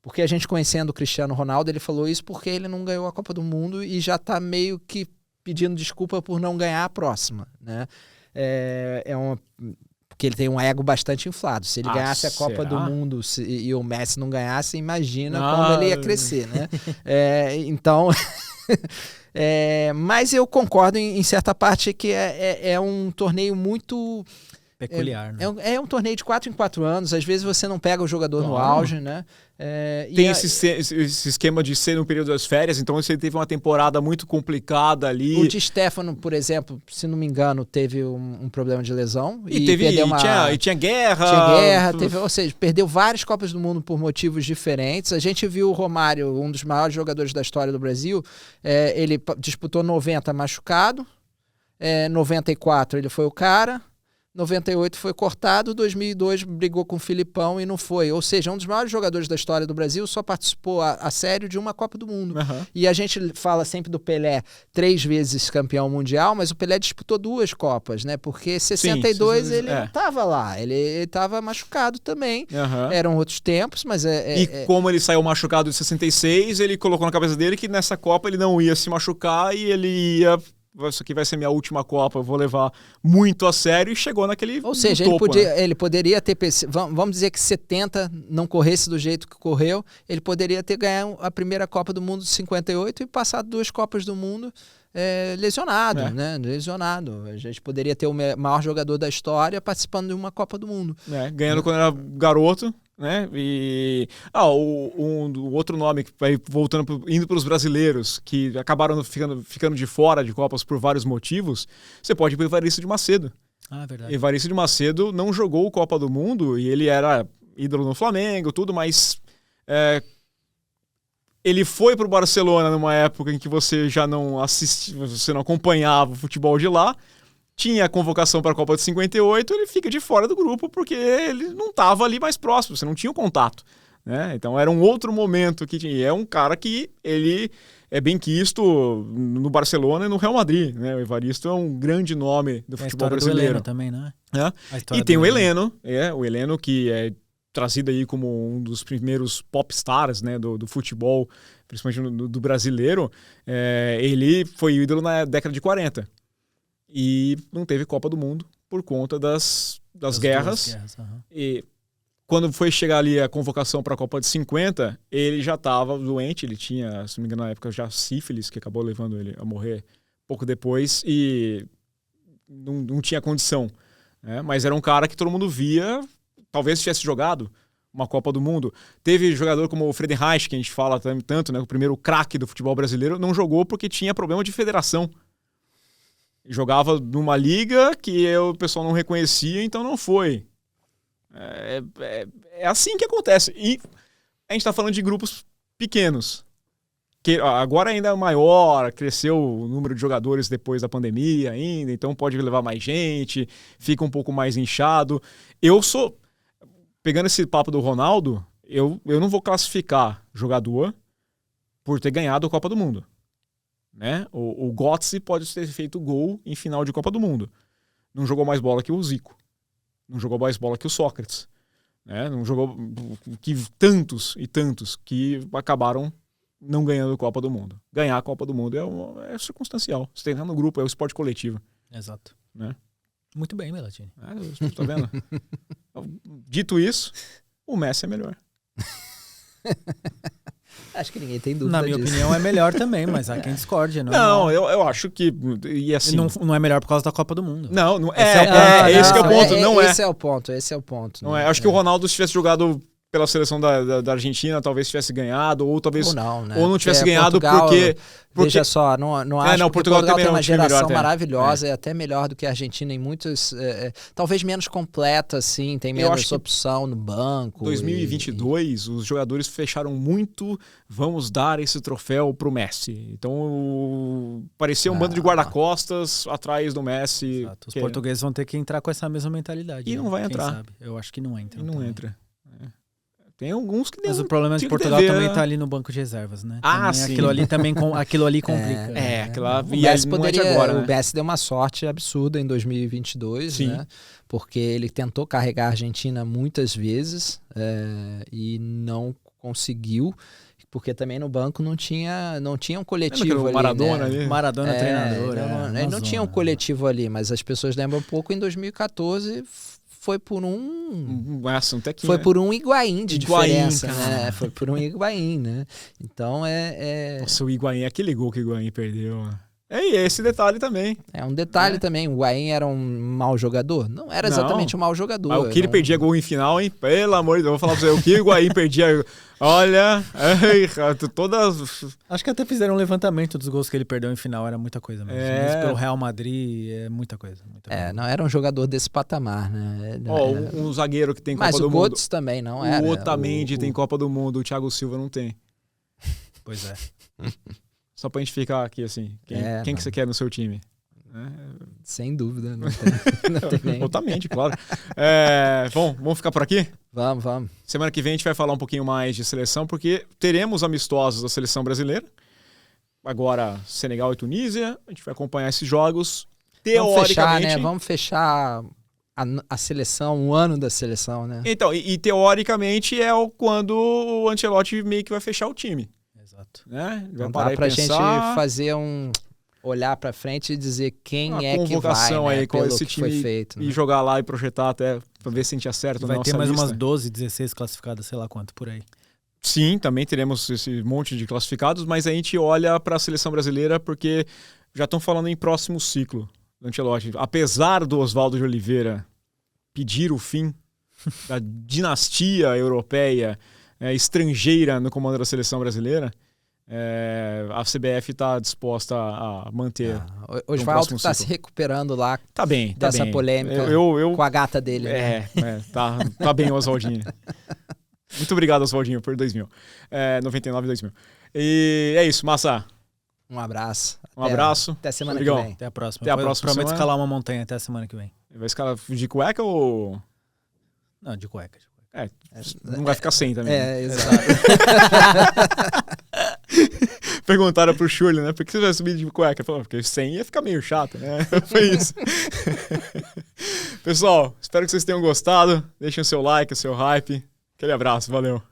Porque a gente conhecendo o Cristiano Ronaldo, ele falou isso porque ele não ganhou a Copa do Mundo e já está meio que pedindo desculpa por não ganhar a próxima, né? Porque ele tem um ego bastante inflado. Se ele ganhasse a Copa do Mundo e o Messi não ganhasse, imagina como ele ia crescer, né? Então... mas eu concordo em certa parte que é um torneio muito... peculiar, né? É um torneio de 4 em 4 anos. Às vezes você não pega o jogador no auge, né? Tem esse esquema de ser no período das férias, então você teve uma temporada muito complicada ali. O Di Stefano, por exemplo, se não me engano, teve um problema de lesão. E tinha guerra. Ou seja, perdeu várias Copas do Mundo por motivos diferentes. A gente viu o Romário, um dos maiores jogadores da história do Brasil, ele disputou 90 machucado, 94 ele foi o cara, 98 foi cortado, 2002 brigou com o Filipão e não foi. Ou seja, um dos maiores jogadores da história do Brasil só participou a sério de uma Copa do Mundo. Uhum. E a gente fala sempre do Pelé, 3 vezes campeão mundial, mas o Pelé disputou 2 Copas, né? Porque 62 ele não estava lá, ele estava machucado também. Uhum. Eram outros tempos, mas como ele saiu machucado em 66, ele colocou na cabeça dele que nessa Copa ele não ia se machucar e ele ia... Isso aqui vai ser minha última Copa, eu vou levar muito a sério, e chegou naquele Ou seja, topo, ele poderia ter... Vamos dizer que 70 não corresse do jeito que correu, ele poderia ter ganhado a primeira Copa do Mundo de 58 e passado 2 Copas do Mundo lesionado, né? Lesionado. A gente poderia ter o maior jogador da história participando de uma Copa do Mundo. Ganhando quando era garoto, né? E o outro nome que vai indo para os brasileiros que acabaram ficando de fora de Copas por vários motivos, você pode ir para o Evaristo de Macedo. Verdade. Evaristo de Macedo não jogou Copa do Mundo e ele era ídolo no Flamengo, tudo, mas ele foi para o Barcelona numa época em que você já não assistia, você não acompanhava o futebol de lá. Tinha a convocação para a Copa de 58, ele fica de fora do grupo porque ele não estava ali mais próximo, você não tinha o contato, né? Então era um outro momento que tinha. E é um cara que ele é bem quisto no Barcelona e no Real Madrid, né? O Evaristo é um grande nome do futebol brasileiro. Do Heleno também, né? E tem o Heleno, o Heleno que é trazido aí como um dos primeiros pop stars, né, do futebol, principalmente do brasileiro. Ele foi ídolo na década de 40. E não teve Copa do Mundo por conta das guerras. E quando foi chegar ali a convocação para a Copa de 50, ele já estava doente, ele tinha, se não me engano, na época já sífilis, que acabou levando ele a morrer pouco depois, e não tinha condição. Né? Mas era um cara que todo mundo via, talvez tivesse jogado uma Copa do Mundo. Teve jogador como o Friedenreich, que a gente fala tanto, né, o primeiro craque do futebol brasileiro, não jogou porque tinha problema de federação. Jogava numa liga que o pessoal não reconhecia, então não foi. É assim que acontece. E a gente está falando de grupos pequenos. Que agora ainda é maior, cresceu o número de jogadores depois da pandemia ainda, então pode levar mais gente, fica um pouco mais inchado. Pegando esse papo do Ronaldo, eu não vou classificar jogador por ter ganhado a Copa do Mundo. Né? O Götze pode ter feito gol em final de Copa do Mundo. Não jogou mais bola que o Zico. Não jogou mais bola que o Sócrates. Né? Não jogou que tantos e tantos que acabaram não ganhando a Copa do Mundo. Ganhar a Copa do Mundo é circunstancial. Você tem que estar no grupo, é o esporte coletivo. Exato. Né? Muito bem, Belatini. Tá vendo? Dito isso, o Messi é melhor. Acho que ninguém tem dúvida disso. Na minha opinião é melhor também, mas há quem discorde. Não, eu acho que... E assim, não é melhor por causa da Copa do Mundo. Esse é o ponto. Esse é o ponto. Não é. Acho que o Ronaldo, se tivesse jogado pela seleção da Argentina, talvez tivesse ganhado, ou talvez... Ou não, né? Ou não tivesse ganhado Portugal, porque... Veja só, não acho que Portugal tem uma geração maravilhosa, é até melhor do que a Argentina em muitos... talvez menos completa, assim, tem menos opção no banco. 2022, os jogadores fecharam muito, vamos dar esse troféu pro Messi. Então, parecia um bando de guarda-costas atrás do Messi. Exato. Os portugueses vão ter que entrar com essa mesma mentalidade. E não vai entrar. Sabe? Eu acho que não entra. E não entra. Tem alguns que... Mas o problema de Portugal também tá ali no banco de reservas, né? Sim. Aquilo ali complica. O Messi deu uma sorte absurda em 2022, né? Porque ele tentou carregar a Argentina muitas vezes e não conseguiu, porque também no banco não tinha um coletivo ali, Maradona, né? ali. Maradona treinador. Ele não tinha um coletivo ali, mas as pessoas lembram um pouco, em 2014 foi por foi por um Higuaín de diferença, né? Foi por um Higuaín, né? Então Nossa, o Higuaín, aquele gol que o Higuaín perdeu. E esse detalhe também. É um detalhe também. O Higuaín era um mau jogador? Não era exatamente um mau jogador. Mas o que ele perdia gol em final, hein? Pelo amor de Deus, eu vou falar pra você. O que o Higuaín perdia... Olha... todas... Acho que até fizeram um levantamento dos gols que ele perdeu em final. Era muita coisa mesmo. Mesmo pelo Real Madrid, é muita coisa. Não era um jogador desse patamar, né? Um zagueiro que tem Copa do Mundo. Mas o Götze também não era. O Otamendi tem Copa do Mundo, o Thiago Silva não tem. Pois é. Só pra gente ficar aqui assim, quem que você quer no seu time? Sem dúvida, não tem nem. Totalmente, claro. Vamos ficar por aqui? Vamos. Semana que vem a gente vai falar um pouquinho mais de seleção, porque teremos amistosos da seleção brasileira. Agora, Senegal e Tunísia. A gente vai acompanhar esses jogos. Teoricamente... Vamos fechar a seleção, o ano da seleção, né? Então, e teoricamente quando o Ancelotti meio que vai fechar o time. Exato. Né? Não dá pra gente fazer olhar pra frente e dizer quem que vai, né, aí com esse que time foi feito. E jogar lá e projetar até pra ver se a gente acerta. Vai ter mais umas 12, 16 classificadas, sei lá quanto, por aí. Sim, também teremos esse monte de classificados, mas a gente olha pra seleção brasileira porque já estão falando em próximo ciclo do Ancelotti. Apesar do Oswaldo de Oliveira pedir o fim da dinastia europeia estrangeira no comando da seleção brasileira, a CBF está disposta a manter. O Oswaldo está se recuperando lá dessa polêmica com a gata dele. Tá bem o Oswaldinho. Muito obrigado, Oswaldinho, por 2000. 99 e 2000. E é isso, Massa. Um abraço. Até semana que vem. Até a próxima. Até a próxima. Prometo escalar uma montanha até a semana que vem. Vai escalar de cueca ou... Não, de cueca. Não vai ficar sem também. Exato. Perguntaram pro Shirley, né? Por que você vai subir de cueca? Ele falou, porque sem ia ficar meio chato, né? Foi isso. Pessoal, espero que vocês tenham gostado. Deixem o seu like, o seu hype. Aquele abraço, valeu.